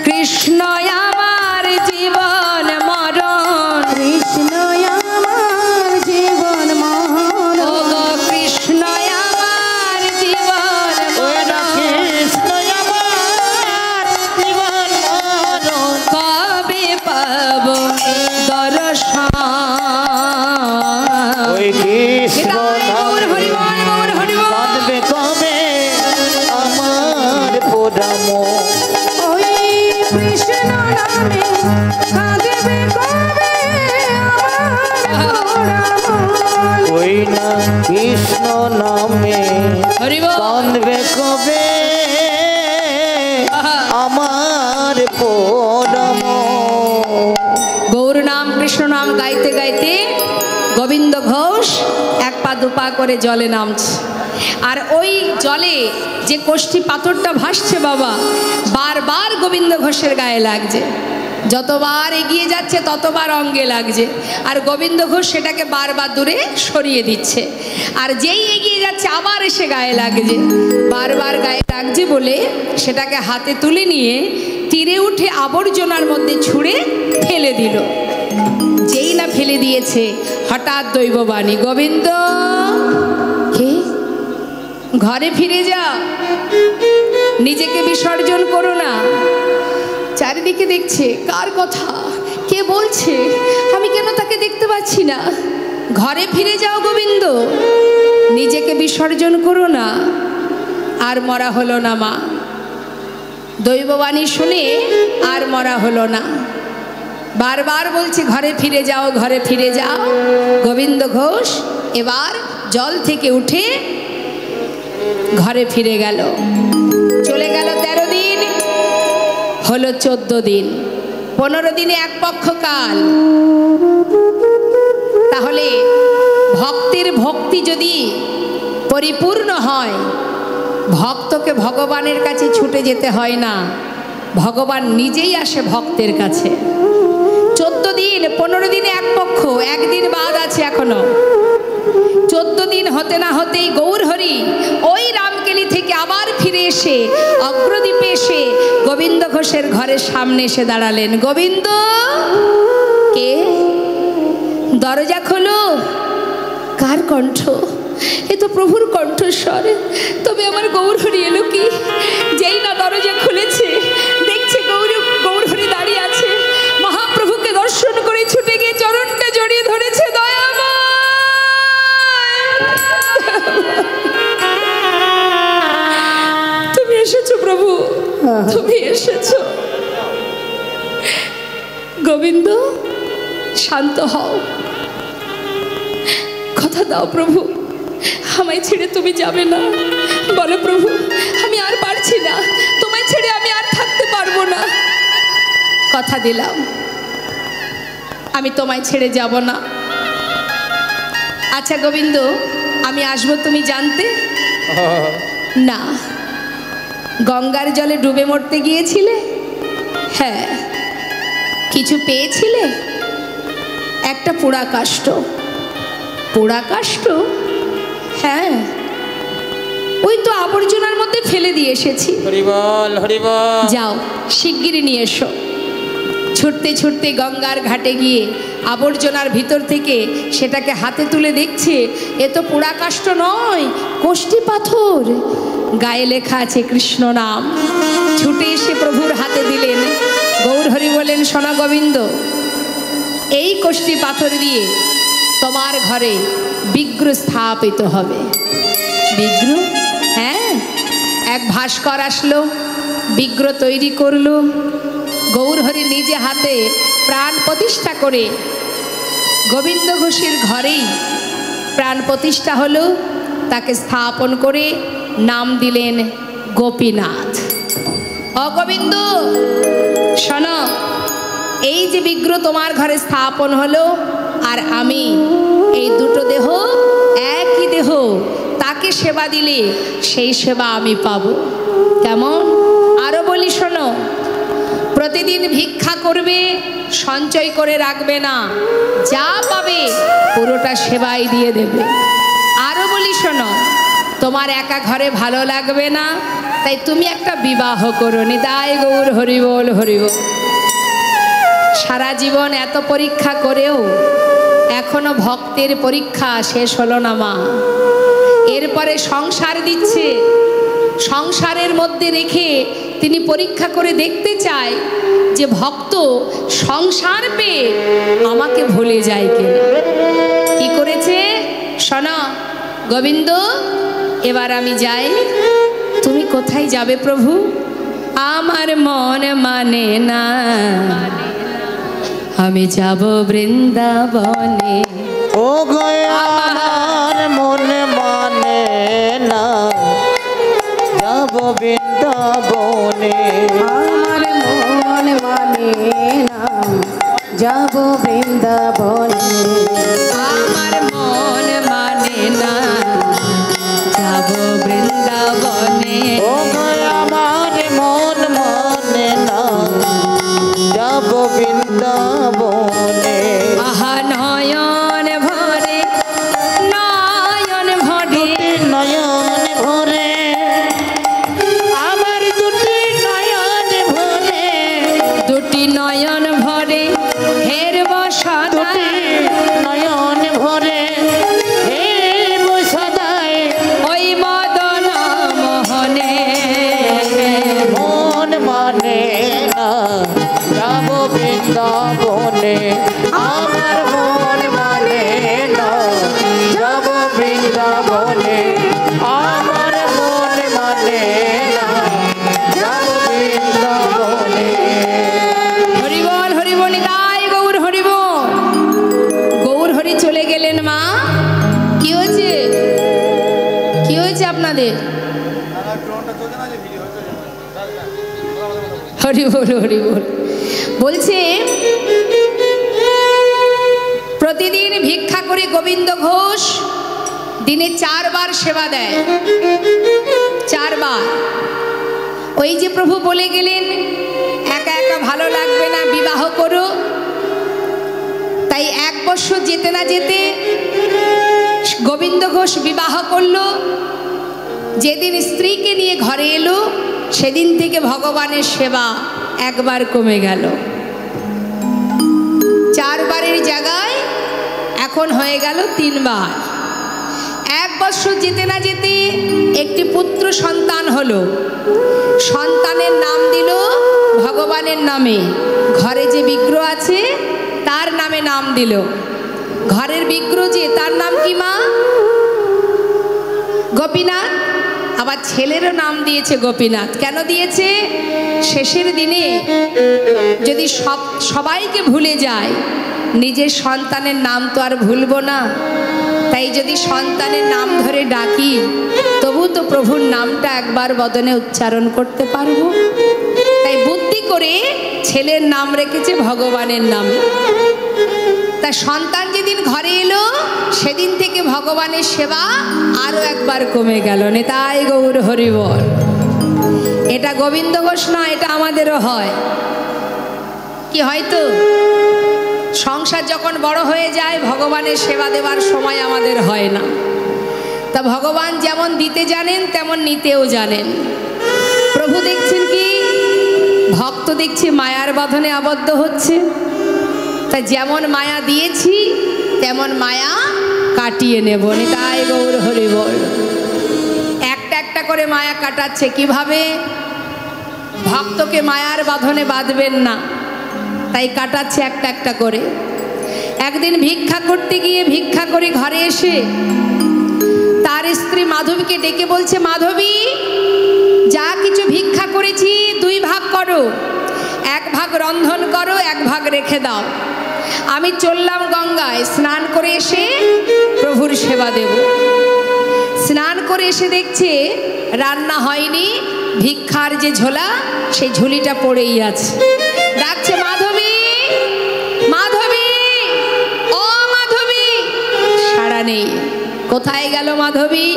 কৃষ্ণ আমার জীবন মরণ। কৃষ্ণ আমার জীবন মরণ। ও গো কৃষ্ণ আমার জীবন ওই না মরণ। কৃষ্ণ আমার জীবন মরণ। কবে পাব দর্শন। ওই কৃষ্ণ নিতাই গৌর হরি বল, গৌর হরি বল। কাঁদবে কবে আমার পোড়াম। ওই কৃষ্ণ নামে কাঁদিবে কবে আমার পোড়ামন। ওই না কৃষ্ণ নামে হরি বল। কাঁদবে কবে আমার পোড়াম। গৌর নাম কৃষ্ণ নাম গাইতে গাইতে গোবিন্দ ঘোষ এক পা দুপা করে জলে নামছে। আর ওই জলে যে কোষ্ঠী পাথরটা ভাসছে বাবা, বারবার গোবিন্দ ঘোষের গায়ে লাগছে। যতবার এগিয়ে যাচ্ছে ততবার অঙ্গে লাগছে, আর গোবিন্দ ঘোষ সেটাকে বারবার দূরে সরিয়ে দিচ্ছে। আর যেই এগিয়ে যাচ্ছে আবার এসে গায়ে লাগছে, বারবার গায়ে লাগছে বলে সেটাকে হাতে তুলে নিয়ে তীরে উঠে আবর্জনার মধ্যে ছুঁড়ে ফেলে দিল। যেই না ফেলে দিয়েছে হঠাৎ দৈববাণী, গোবিন্দ কে ঘরে ফিরে যা, নিজেকে বিসর্জন করো না। চারিদিকে দেখছে কার কথা, কে বলছে, আমি কেন তাকে দেখতে পাচ্ছি না। ঘরে ফিরে যাও গোবিন্দ, নিজেকে বিসর্জন করো না। আর মরা হলো না মা, দৈববাণী শুনে আর মরা হলো না। বারবার বলছে ঘরে ফিরে যাও, ঘরে ফিরে যাও। গোবিন্দ ঘোষ এবার জল থেকে উঠে ঘরে ফিরে গেল। চলে গেল 13 দিন, হলো 14 দিন, 15 দিনে এক পক্ষ কাল। তাহলে ভক্তের ভক্তি যদি পরিপূর্ণ হয়, ভক্তকে ভগবানের কাছে ছুটে যেতে হয় না, ভগবান নিজেই আসে ভক্তের কাছে। 14 দিন, 15 দিনে এক পক্ষ, একদিন বাদ আছে এখনো। 14 দিন হতে না হতেই গৌরহরি ওই রামকেলি থেকে আবার ফিরে এসে অগ্রদ্বীপে এসে গোবিন্দ ঘোষের ঘরের সামনে এসে দাঁড়ালেন। গোবিন্দ কে? দরজা খোলো। কার কণ্ঠ? এ তো প্রভুর কণ্ঠস্বর। তবে আমার গৌরহরি এলো কি? যেই না দরজা খুলেছে দেখছে গৌরহরি দাঁড়িয়ে আছে। মহাপ্রভুকে দর্শন করে ছুটে গিয়ে চরণটা জড়িয়ে ধরেছে। দয়াময়, তুমি এসেছো প্রভু, তুমি এসেছো। গোবিন্দ শান্ত হও, কথা দাও প্রভু, আমায় ছেড়ে তুমি যাবে না। বলো প্রভু, আমি আর পারছি না, তোমায় ছেড়ে আমি আর থাকতে পারবো না। কথা দিলাম আমি তোমায় ছেড়ে যাব না। আচ্ছা গোবিন্দ, আমি আসবো তুমি জানতে? না। গঙ্গার জলে ডুবে মরতে গিয়েছিলে? হ্যাঁ। কিছু পেয়েছিলে? একটা পোড়া কাষ্ঠ। পোড়া কাষ্ঠ? হ্যাঁ, ওই তো আবর্জনার মধ্যে ফেলে দিয়ে এসেছি। হরিবল হরিবল। যাও শিগগিরই নিয়ে এসো। ছুটতে ছুটতে গঙ্গার ঘাটে গিয়ে আবর্জনার ভিতর থেকে সেটাকে হাতে তুলে দেখছে, এ তো পোড়া কাষ্ঠ নয়, কোষ্ঠী পাথর। গায়ে লেখা আছে কৃষ্ণ নাম। ছুটে এসে প্রভুর হাতে দিলেন। গৌরহরি বলেন, সোনা গোবিন্দ, এই কোষ্ঠী পাথর দিয়ে তোমার ঘরে বিগ্রহ স্থাপিত হবে। বিগ্রহ? হ্যাঁ। এক ভাস্কর আসলো, বিগ্রহ তৈরি করলো। গৌরহরি নিজে হাতে প্রাণ প্রতিষ্ঠা করে গোবিন্দ ঘোষের ঘরেই প্রাণ প্রতিষ্ঠা হলো। তাকে স্থাপন করে নাম দিলেন গোপীনাথ। অগোবিন্দ শোনো, এই যে বিগ্রহ তোমার ঘরে স্থাপন হলো, আর আমি, এই দুটো দেহ একই দেহ। তাকে সেবা দিলে সেই সেবা আমি পাবো। কেমন? আরো বলি শোনো, প্রতিদিন ভিক্ষা করবে, সঞ্চয় করে রাখবে না, যা পাবে পুরোটা সেবাই দিয়ে দেবে। আরো বলি শোনো, তোমার একা ঘরে ভালো লাগবে না, তাই তুমি একটা বিবাহ করো। নিতাই গৌর হরিবল হরিবল। সারা জীবন এত পরীক্ষা করেও এখনো ভক্তের পরীক্ষা শেষ হলো না মা। এরপরে সংসার দিচ্ছে, সংসারের মধ্যে রেখে তিনি পরীক্ষা করে দেখতে চায় যে ভক্ত সংসার পেয়ে আমাকে ভুলে যায় কিনা। কি করেছে শোনো গোবিন্দ, এবার আমি যাই। তুমি কোথায় যাবে প্রভু? আমার মন মানে না, আমি যাব বৃন্দাবনে। ও গো আমার মনে মানে না, যাব বৃন্দাবনে। আমার মন মানে না, যাব বৃন্দাবনে। আমার মন মানে না, যাব বৃন্দাবনে। ও গো আমার মন মানে না, যাব বৃন্দাবনে। আহা নয়ন ভরে নয়ন ভরে নয়ন ভরে আমার দুটি নয়ন ভরে, দুটি নয়ন ভরে হের বসদায় নয়ন ভরে হে বসদায় ওই মদন মোহনে মন মানে না যাব বৃন্দাবনে, আমার মন মানে না যাব বৃন্দাবনে, আমার মন মানে না যাব বৃন্দাবনে। হরিবল হরিবল তাই গৌর হরিবল। গৌর হরি চলে গেলেন মা। কি হয়েছে কি হয়েছে আপনাদের? হরিবল হরিবল। বলছে প্রতিদিন ভিক্ষা করে গোবিন্দ ঘোষ দিনে 4 বার সেবা দেয়, 4 বার। ওই যে প্রভু বলে গেলেন একা একা ভালো লাগবে না, বিবাহ করো। তাই 1 বছর যেতে না যেতে গোবিন্দ ঘোষ বিবাহ করলো। যেদিন স্ত্রীকে নিয়ে ঘরে এলো সেদিন থেকে ভগবানের সেবা 1 বার কমে গেল। 4 বারের জায়গায় এখন হয়ে গেল 3 বার। 1 বছর যেতে না যেতে একটি পুত্র সন্তান হলো। সন্তানের নাম দিল ভগবানের নামে। ঘরে যে বিগ্রহ আছে তার নামে নাম দিল। ঘরের বিগ্রহ যে তার নাম কি মা? গোপীনাথ। আবার ছেলেরও নাম দিয়েছে গোপীনাথ। কেন দিয়েছে? শেষের দিনে যদি সবাইকে ভুলে যায়, নিজের সন্তানের নাম তো আর ভুলবো না। তাই যদি সন্তানের নাম ধরে ডাকি তবু তো প্রভুর নামটা একবার বদনে উচ্চারণ করতে পারবো। তাই বুদ্ধি করে ছেলের নাম রেখেছে ভগবানের নামে। তা সন্তান যেদিন ঘরে এলো সেদিন থেকে ভগবানের সেবা আরো 1 বার কমে গেল। নেতাই গৌর হরিবল। এটা গোবিন্দ ঘোষ নয়, এটা আমাদেরও হয়। কি হয়তো সংসার যখন বড় হয়ে যায় ভগবানের সেবা দেওয়ার সময় আমাদের হয় না। তা ভগবান যেমন দিতে জানেন তেমন নিতেও জানেন। প্রভু দেখছেন কি ভক্ত দেখছি মায়ার বাঁধনে আবদ্ধ হচ্ছে। তা যেমন মায়া দিয়েছি তেমন মায়া কাটিয়ে নেব। নিতাই গৌর হরিবল। একটা একটা করে মায়া কাটাচ্ছে। কিভাবে? ভক্তকে মায়ার বাঁধনে বাঁধবেন না, তাই কাটাচ্ছে একটা একটা করে। একদিন ভিক্ষা করতে গিয়ে ভিক্ষা করে ঘরে এসে তার স্ত্রী মাধবীকে ডেকে বলছে, মাধবী যা কিছু ভিক্ষা করেছি 2 ভাগ করো, 1 ভাগ রন্ধন করো, 1 ভাগ রেখে দাও। আমি চললাম গঙ্গায়, স্নান করে এসে প্রভুর সেবা দেব। স্নান করে এসে দেখছে রান্না হয়নি, ভিক্ষার যে ঝোলা সেই ঝুলিটা পড়েই আছে। ডাকছে মাধবী মাধবী, ও মাধবী, সাড়া নেই। কোথায় গেল মাধবী?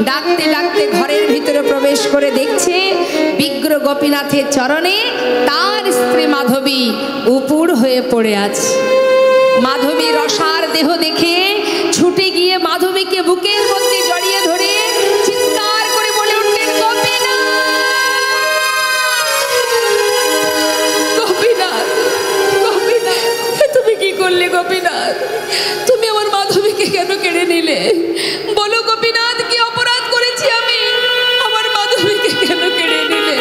ডাকতে ডাকতে ঘরের ভিতরে প্রবেশ করে দেখছে বিগ্রহ গোপীনাথের চরণে তার স্ত্রী মাধবী উপুর হয়ে পড়ে আছে। মাধবীর অসার দেহ দেখে ছুটে গিয়ে মাধবীকে বুকের মধ্যে জড়িয়ে ধরে চিৎকার করে বলে উঠলেন, গোপীনাথ গোপীনাথ গোপীনাথ, তুমি কি করলে গোপীনাথ? তুমি আমার মাধবীকে কেন কেড়ে নিলে? বলো গোপীনাথ, কি অপরাধ করেছি আমি? আমার মাধবীকে কেন কেড়ে নিলে?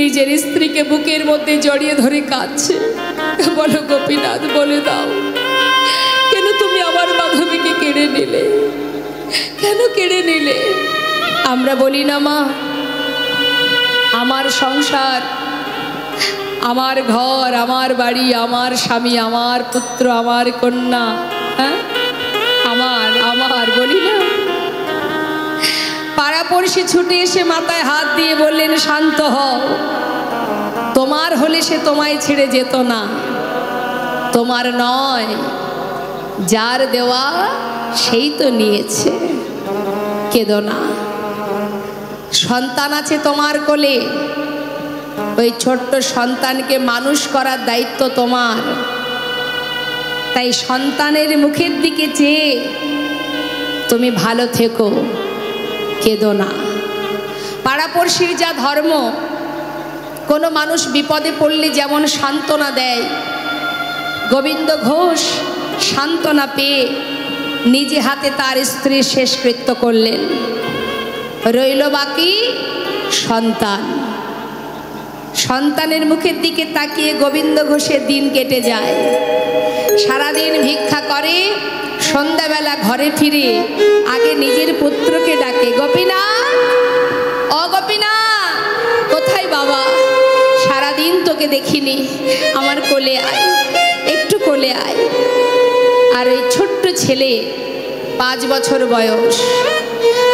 নিজের স্ত্রীকে বুকের মধ্যে জড়িয়ে ধরে কাঁদছে। বলো গোপীনাথ, বলে দাও কেন তুমি আমার মাধবীকে কেড়ে নিলে? কেন কেড়ে নিলে? আমরা বলি না মা, আমার সংসার, আমার ঘর, আমার বাড়ি, আমার স্বামী, আমার পুত্র, আমার কন্যা, হ্যাঁ আমার আমার বলি না? পাড়াপড়শি ছুটে এসে মাথায় হাত দিয়ে বললেন, শান্ত হও। তোমার হলে সে তোমায় ছেড়ে যেত না। তোমার নয়, যার দেওয়া সেই তো নিয়েছে। কেঁদো না। সন্তান আছে তোমার কোলে, ওই ছোট্ট সন্তানকে মানুষ করার দায়িত্ব তোমার। তাই সন্তানের মুখের দিকে চেয়ে তুমি ভালো থেকো, কেঁদো না। পাড়াপড়শির যা ধর্ম, কোনো মানুষ বিপদে পড়লে যেমন সান্ত্বনা দেয়, গোবিন্দ ঘোষ সান্ত্বনা পেয়ে নিজে হাতে তার স্ত্রীর শেষকৃত্য করলেন। রইল বাকি সন্তান। সন্তানের মুখের দিকে তাকিয়ে গোবিন্দ ঘোষের দিন কেটে যায়। সারাদিন ভিক্ষা করে, সন্ধ্যাবেলা ঘরে ফিরে আগে নিজের পুত্রকে ডাকে, গোপীনাথ, ও গোপীনাথ, কোথায় বাবা? সারাদিন তোকে দেখিনি, আমার কোলে আয়, একটু কোলে আয়। আর ওই ছোট্ট ছেলে 5 বছর বয়স,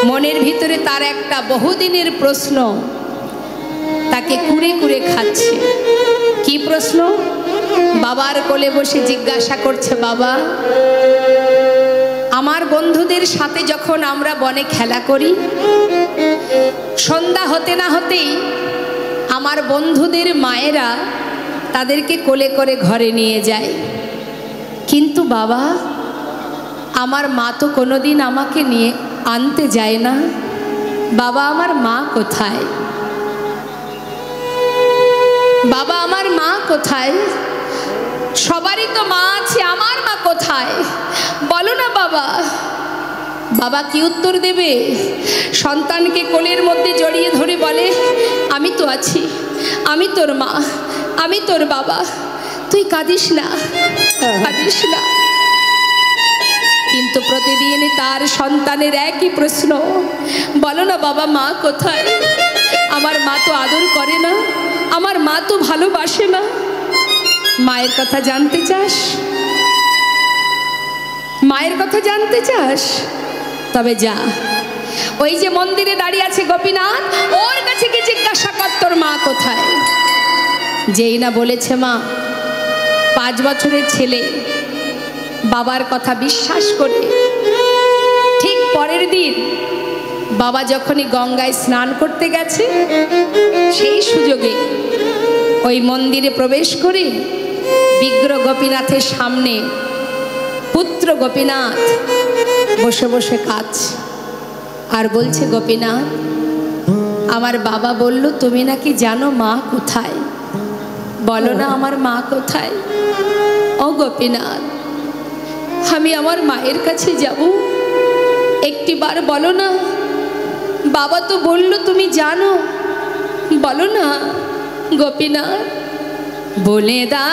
মনের ভিতরে তার একটা বহুদিনের প্রশ্ন তাকে কুরে কুরে খাচ্ছে। কি প্রশ্ন? বাবার কোলে বসে জিজ্ঞাসা করছে, বাবা, আমার বন্ধুদের সাথে যখন আমরা বনে খেলা করি, সন্ধ্যা হতে না হতেই আমার বন্ধুদের মায়েরা তাদেরকে কোলে করে ঘরে নিয়ে যায়, কিন্তু বাবা, আমার মা তো কোনোদিন আমাকে নিয়ে আনতে যায় না। বাবা, আমার মা কোথায়? বাবা, আমার মা কোথায়? সবারই তো মা আছে, আমার মা কোথায়? বলো না বাবা। বাবা কি উত্তর দেবে? সন্তানকে কোলের মধ্যে জড়িয়ে ধরে বলে, আমি তো আছি, আমি তোর মা, আমি তোর বাবা, তুই কাঁদিস না, কাঁদিস না। কিন্তু প্রতিদিন তার সন্তানের একই প্রশ্ন, বলো না বাবা, মা কোথায়? আমার মা তো আদর করে না, আমার মা তো ভালোবাসে না। মায়ের কথা জানতে চাস? মায়ের কথা জানতে চাস? তবে যা, ওই যে মন্দিরে দাঁড়িয়ে আছে গোপীনাথ, ওর কাছে কি জিজ্ঞাসা কর তোর মা কোথায়। যেই না বলেছে মা, 5 বছরের ছেলে বাবার কথা বিশ্বাস করে ঠিক পরের দিন বাবা যখনই গঙ্গায় স্নান করতে গেছে, সেই সুযোগে ওই মন্দিরে প্রবেশ করে বিগ্রহ গোপীনাথের সামনে পুত্র গোপীনাথ বসে বসে কাঁদছে আর বলছে, গোপীনাথ, আমার বাবা বলল তুমি নাকি জানো মা কোথায়, বলো না আমার মা কোথায়। ও গোপীনাথ, আমি আমার মায়ের কাছে যাব, একটিবার বলো না। বাবা তো বলল তুমি জানো, বলো না গোপীনাথ, বলে দা।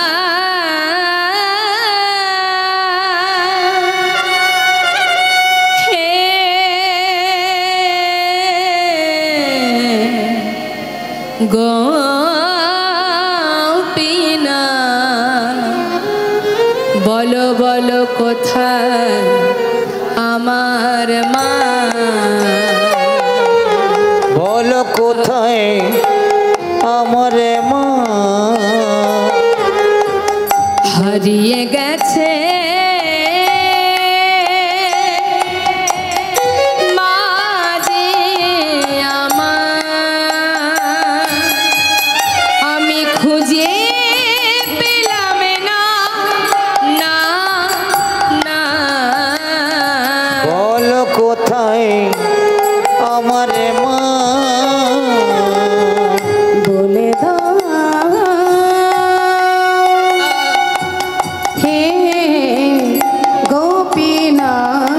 গোপীনাথ, বলো বলো কোথায় আমার মা, বলো কোথায় আমার মা, হারিয়ে গেছে মা যে আমার, আমি খুঁজে পেলাম না, না না। বলো কোথায় আমার মা, বলে দাও হে গোপীনাথ,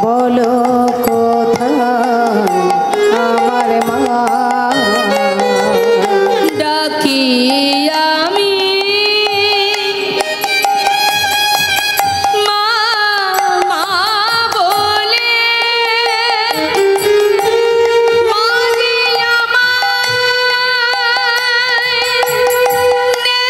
বলো কোথায় আমার মা, ডাকি আমি মা মা বলে, মা যে আমায় নেয় না কোলে।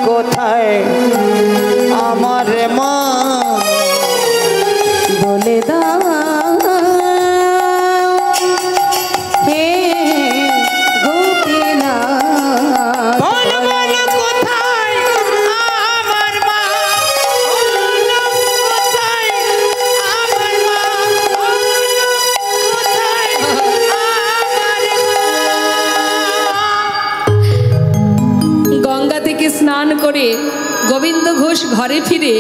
কোথায় আমার মা বলে দাও হে গোপীনাথ বল বল কোথায় আমার মা বল কোথায় আমার মা বল কোথায় আমার মা গঙ্গা থেকে স্নান করে গোবিন্দ ঘোষ ঘরে ফিরে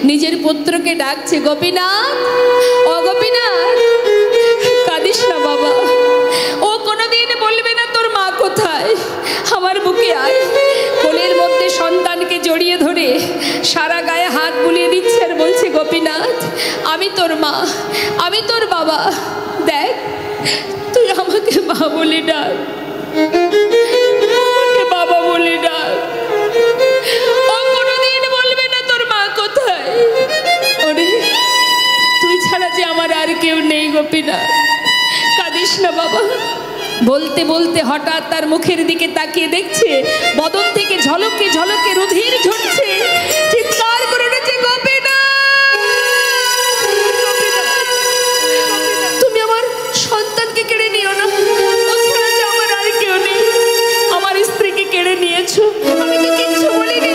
নিজের পুত্রকে ডাকছে, গোপীনাথ, ও গোপীনাথ, কাঁদিস না বাবা। ও কোনোদিন বলবে না তোর মা কোথায়, আমার বুকে আয়। কোলের মধ্যে সন্তানকে জড়িয়ে ধরে সারা গায়ে হাত বুলিয়ে দিচ্ছে আর বলছে, গোপীনাথ, আমি তোর মা, আমি তোর বাবা, দেখ তুই আমাকে মা বলে ডাক, আমাকে বাবা বলে ডাক। ও কোনোদিন বলবে না তোর মা কোথায়। ওরে তুই ছাড়া যে আমার আর কেউ নেই গোপীনাথ, কাঁদিস না বাবা। বলতে বলতে হঠাৎ তার মুখের দিকে তাকিয়ে দেখছে বদন থেকে ঝলকে ঝলকে রুধির ঝরছে। চিৎকার করে উঠেছে, গোপীনাথ, গোপীনাথ, তুমি আমার সন্তানকে কেড়ে নিও না। ও ছাড়া যে আমার আর কেউ নেই। আমার স্ত্রীকে কেড়ে নিয়েছো, আমি তো কিচ্ছু বলিনি।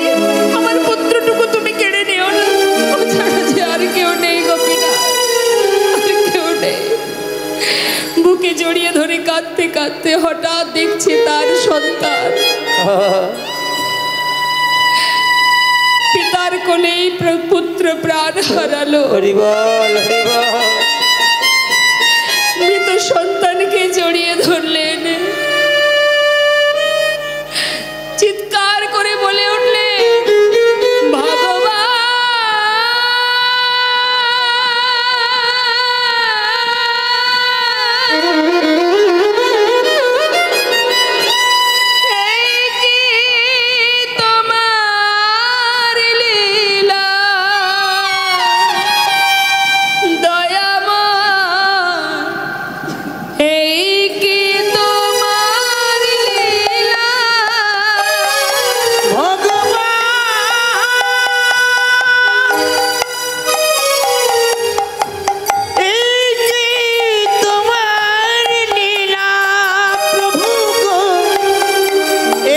আমার পুত্রটুকু তুমি কেড়ে নিও না। ও ছাড়া যে আর কেউ নেই গোপীনাথ, আর কেউ নেই। বুকে জড়িয়ে ধরে কাঁদতে কাঁদতে হঠাৎ দেখছে তার সন্তান পিতার কোলেই পুত্র প্রাণ হারালো। হরি বল হরি বল মৃত সন্তানকে জড়িয়ে ধরলেন, চিৎকার করে বলে উঠলেন, ভগবান, এই কি তোমার লীলা, দয়াময়, এই কি তোমার লীলা, এই যে তোমার লীলা প্রভু গো,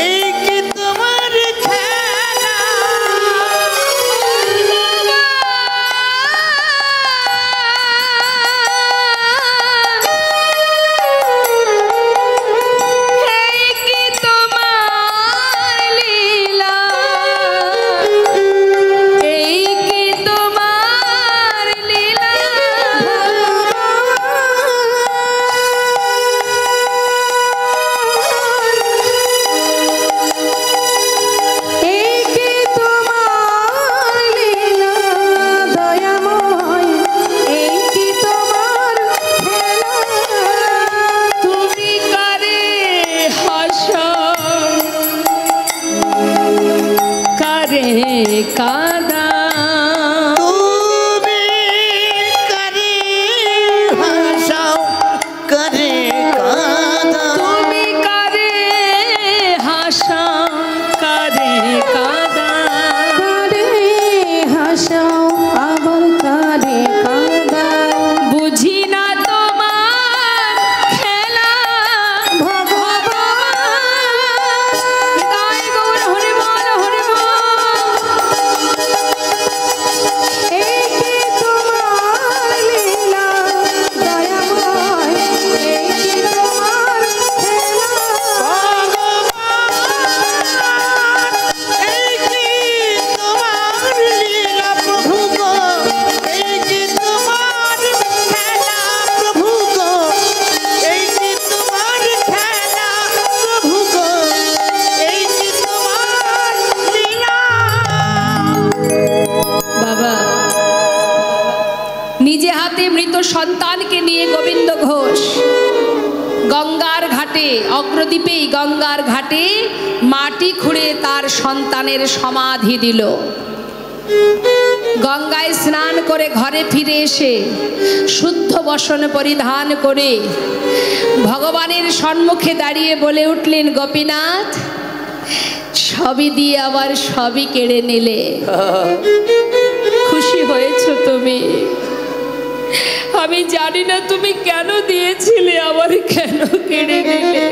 এই কি তোমার খেলা, এই কি তোমার লীলা, এই কি তোমার লীলা, এই কি তোমার লীলা দয়াময় এই কি তোমার খেলা তুমি কারে হাসা কারে কাদা, তুমি করে হাসাও করে কাঁদাও, তুমি কারে হাসা কারে কাদা, কারে হাসাও আবার কারে কাঁদাও বুঝি না তোমার খেলা ভগবান হৃদয় গৌর হরি বল হরি বল। এই কি তোমার লীলা দয়াময় এই কি তোমার খেলা এই কি তোমার লীলা প্রভু গো, এই কি তোমার খেলা প্রভু গো, এই কি তোমার খেলা প্রভু গো, এই কি তোমার লীলা। বাবা নিজে হাতে মৃত সন্তানকে নিয়ে গোবিন্দ ঘোষ গঙ্গার ঘাটে, অগ্রদ্বীপেই গঙ্গার ঘাটে মাটি খুঁড়ে তার সন্তানের সমাধি দিল। গঙ্গায় স্নান করে ঘরে ফিরে এসে শুদ্ধ বসন পরিধান করে ভগবানের সম্মুখে দাঁড়িয়ে বলে উঠলেন, গোপীনাথ, সব সবই দিয়ে আবার সবই কেড়ে নিলে। খুশি হয়েছো তুমি? আমি জানি না তুমি কেন দিয়েছিলে, আবার কেন কেড়ে নিলে।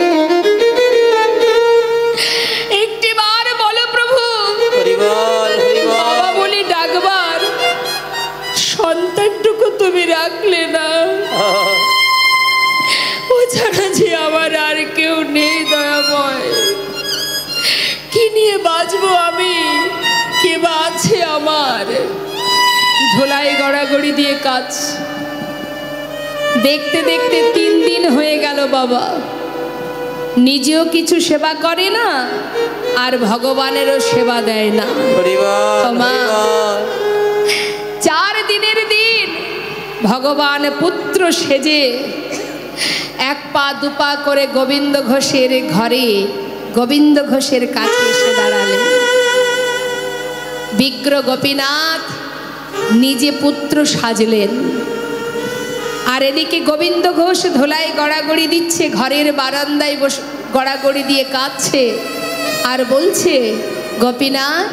একটিবার বলো প্রভু, বাবা বলি ডাকবার সন্তানটুকু তুমি রাখলে না। ও ছাড়া যে আমার আর কেউ নেই দয়াময়। কি নিয়ে বাঁচবো আমি? কে বা আছে আমার? ধোলাই গড়াগড়ি দিয়ে কাজ দেখতে দেখতে 3 দিন হয়ে গেল বাবা। নিজেও কিছু সেবা করে না, আর ভগবানেরও সেবা দেয় না। 4 দিনের দিন ভগবান পুত্র সেজে 1 পা 2 পা করে গোবিন্দ ঘোষের ঘরে, গোবিন্দ ঘোষের কাছে এসে দাঁড়ালেন। বিগ্র গোপীনাথ নিজে পুত্র সাজলেন, আর এদিকে গোবিন্দ ঘোষ ধোলাই গড়াগড়ি দিচ্ছে, ঘরের বারান্দায় বসে গড়াগড়ি দিয়ে কাঁদছে আর বলছে, গোপীনাথ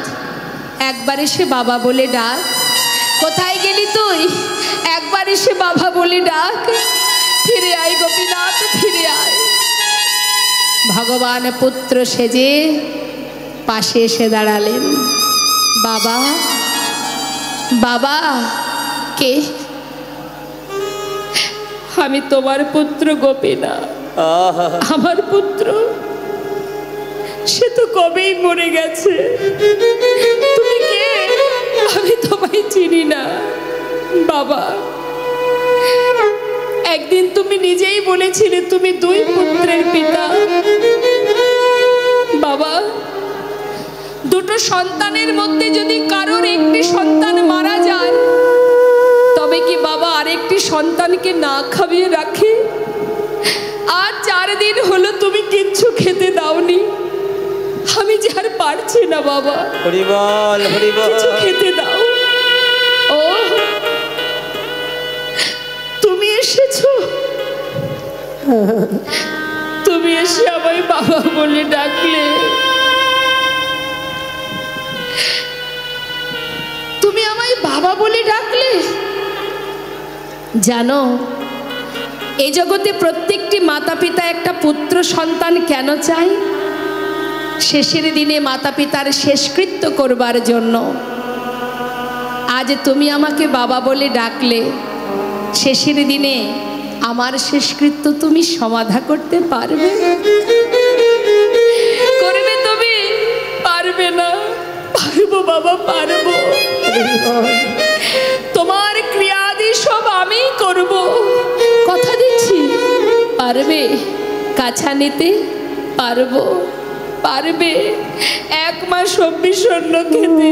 একবার এসে বাবা বলে ডাক। কোথায় গেলি তুই? একবার এসে বাবা বলে ডাক। ফিরে আয় গোপীনাথ, ফিরে আয়। ভগবান পুত্র সেজে পাশে এসে দাঁড়ালেন। বাবা, বাবা। কে? আমি তোমার পুত্র গোপীনাথ। আমার পুত্র সে তো কবেই মরে গেছে। তুমি কে? আমি তোমায় চিনি না বাবা। একদিন তুমি নিজেই বলেছিলে তুমি 2 পুত্রের পিতা। বাবা, 2টো সন্তানের মধ্যে যদি কারোর একটি সন্তান মারা যায়, তবে কি বাবা আরেকটি সন্তানকে না খাইয়ে রাখে? আর 4 দিন হলো তুমি কিচ্ছু খেতে দাওনি। আমি যে আর পারছি না বাবা, কিছু খেতে দাও। ও তুমি এসেছো? তুমি এসে আমায় বাবা বলে ডাকলে। তুমি আমায় বাবা বলে ডাকলে। জানো, এই জগতে প্রত্যেকটি মাতা পিতা একটা পুত্র সন্তান কেন চায়? শেষের দিনে মাতা পিতার শেষকৃত্য করবার জন্য। আজ তুমি আমাকে বাবা বলে ডাকলে, শেষের দিনে আমার শেষকৃত্য তুমি সমাধা করতে পারবে? করবে তুমি? পারবে না। পারবো বাবা, পারবো। তোমার ক্রিয়াদি সব আমি করব, কথা দিচ্ছি। পারবে? কাছা নিতে পারবো? পারবে? 1 মাস সবজি শূন্য খেতে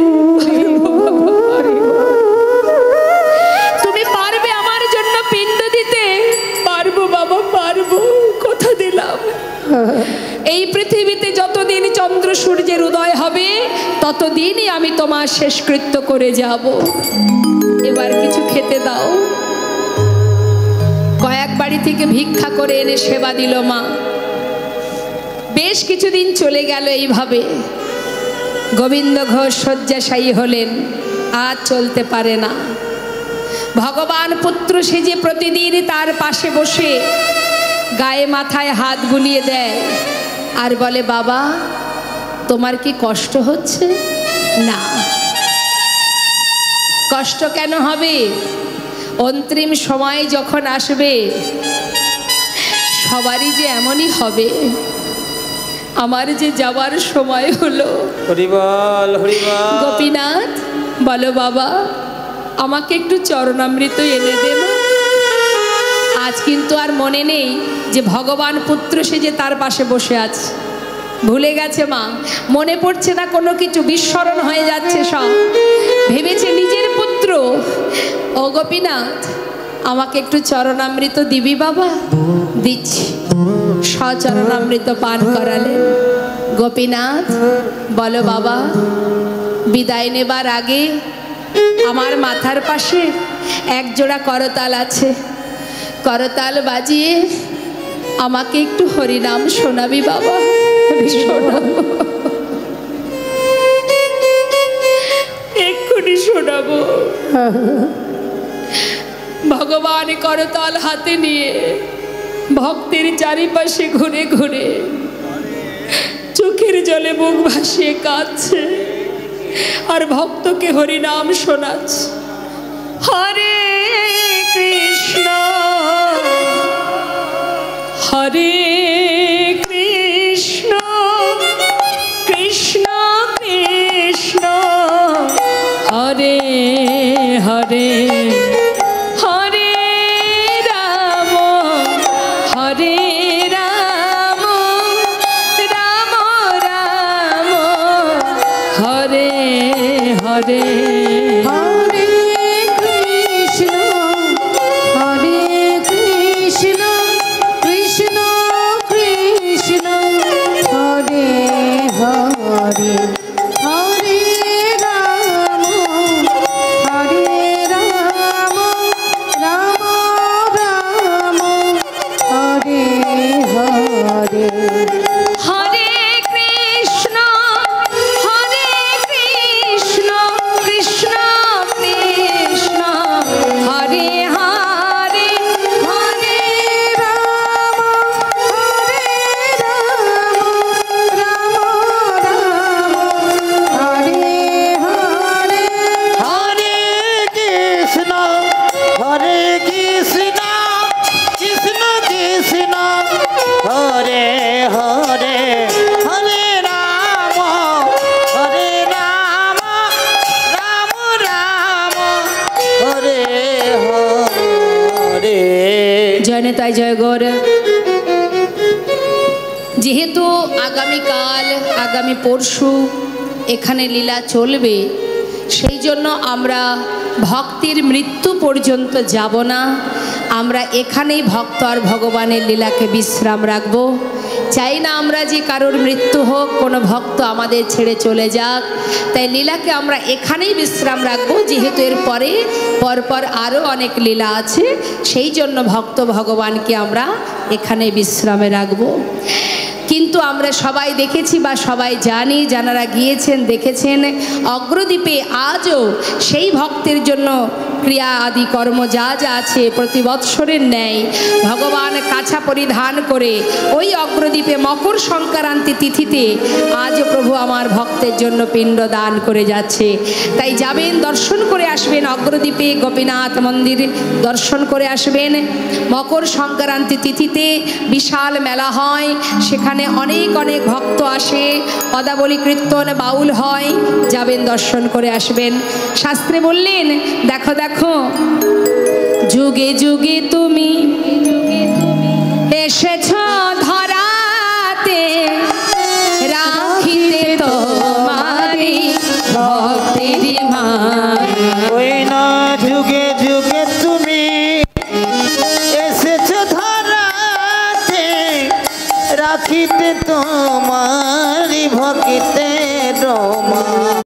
তুমি পারবে? আমার জন্য পিণ্ড দিতে পারবো বাবা, পারবো, কথা দিলাম। এই পৃথিবীতে যতদিন চন্দ্র সূর্যের উদয় হবে, ততদিনই আমি তোমার শেষকৃত্য করে যাব। এবার কিছু খেতে দাও। কয়েক বাড়ি থেকে ভিক্ষা করে এনে সেবা দিল মা। বেশ কিছুদিন চলে গেল এইভাবে। গোবিন্দ ঘোষ শয্যাশায়ী হলেন, আর চলতে পারে না। ভগবান পুত্র সেজে প্রতিদিন তার পাশে বসে গায়ে মাথায় হাত বুলিয়ে দেয় আর বলে, বাবা তোমার কি কষ্ট হচ্ছে? না। কষ্ট কেন হবে? অন্তিম সময় যখন আসবে সবারই যে এমনই হবে। আমার যে যাবার সময় হলো। হরিবল হরিবল। গোপীনাথ বলো, বাবা আমাকে একটু চরণামৃত এনে দেব। আজ কিন্তু আর মনে নেই যে ভগবান পুত্র সেজে তার পাশে বসে আছে। ভুলে গেছে মা, মনে পড়ছে না কোনো কিছু, বিস্মরণ হয়ে যাচ্ছে সব। ভেবেছে নিজের পুত্র। ও গোপীনাথ, আমাকে একটু চরণামৃত দিবি বাবা? দিচ্ছি। সচরণামৃত পান করালেন। গোপীনাথ বলো, বাবা বিদায় নেবার আগে আমার মাথার পাশে 1 জোড়া করতাল আছে, করতাল বাজিয়ে আমাকে একটু হরিনাম শোনাবি বাবা? শোনাবো। ভগবান করতাল হাতে নিয়ে ভক্তের চারিপাশে ঘুরে ঘুরে চোখের জলে মুখ ভাসিয়ে কাঁদছে আর ভক্তকে হরিনাম শোনাচ্ছে। হরে কৃষ্ণ হরে কৃষ্ণ কৃষ্ণ কৃষ্ণ হরে হরে হরে রাম হরে রাম রাম রাম হরে হরে হরে কৃষ্ণ হরে কৃষ্ণ কৃষ্ণ কৃষ্ণ হরে হরে হরে রাম হরে রাম রাম রাম হরে হরে হরে কৃষ্ণ হরে কৃষ্ণ কৃষ্ণ কৃষ্ণ হরে হরে হরে রাম হরে রাম রাম রাম হরে হরে হরে কৃষ্ণ হরে কৃষ্ণ কৃষ্ণ কৃষ্ণ হরে হরে হরে রাম রাম রাম হরে হরে। জয় নেতাই জয় গৌর। যেহেতু আগামীকাল আগামী পরশু এখানে লীলা চলবে, সেই জন্য আমরা ভক্তির মৃত্যু পর্যন্ত যাব না। আমরা এখানেই ভক্ত আর ভগবানের লীলাকে বিশ্রাম রাখব। চাই না আমরা যে কারোর মৃত্যু হোক, কোনো ভক্ত আমাদের ছেড়ে চলে যাক। তাই লীলাকে আমরা এখানেই বিশ্রাম রাখবো, যেহেতু এর পরে পরপর আরও অনেক লীলা আছে। সেই জন্য ভক্ত ভগবানকে আমরা এখানে বিশ্রামে রাখবো। কিন্তু আমরা সবাই দেখেছি বা সবাই জানি, যারা গিয়েছেন দেখেছেন, অগ্রদ্বীপে আজও সেই ভক্তের জন্য ক্রিয়া আদি কর্ম যা যা আছে প্রতি বৎসরের ন্যায় ভগবান কাছা পরিধান করে ওই অগ্রদ্বীপে মকর সংক্রান্তি তিথিতে আজও প্রভু আমার ভক্তের জন্য পিণ্ড দান করে যাচ্ছে। তাই যাবেন, দর্শন করে আসবেন। অগ্রদ্বীপে গোপীনাথ মন্দির দর্শন করে আসবেন। মকর সংক্রান্তি তিথিতে বিশাল মেলা হয়, সেখানে অনেক অনেক ভক্ত আসে, পদাবলী কীর্তন বাউল হয়। যাবেন, দর্শন করে আসবেন। শাস্ত্রে বললেন, দেখো দেখো যুগে যুগে তুমি এসেছ ধরাতে, রাখিতে তোমারি ভক্তের মান। ওই না যুগে যুগে তুমি এসেছো ধরাতে, রাখিতে তোমারি ভক্তিতে রমা।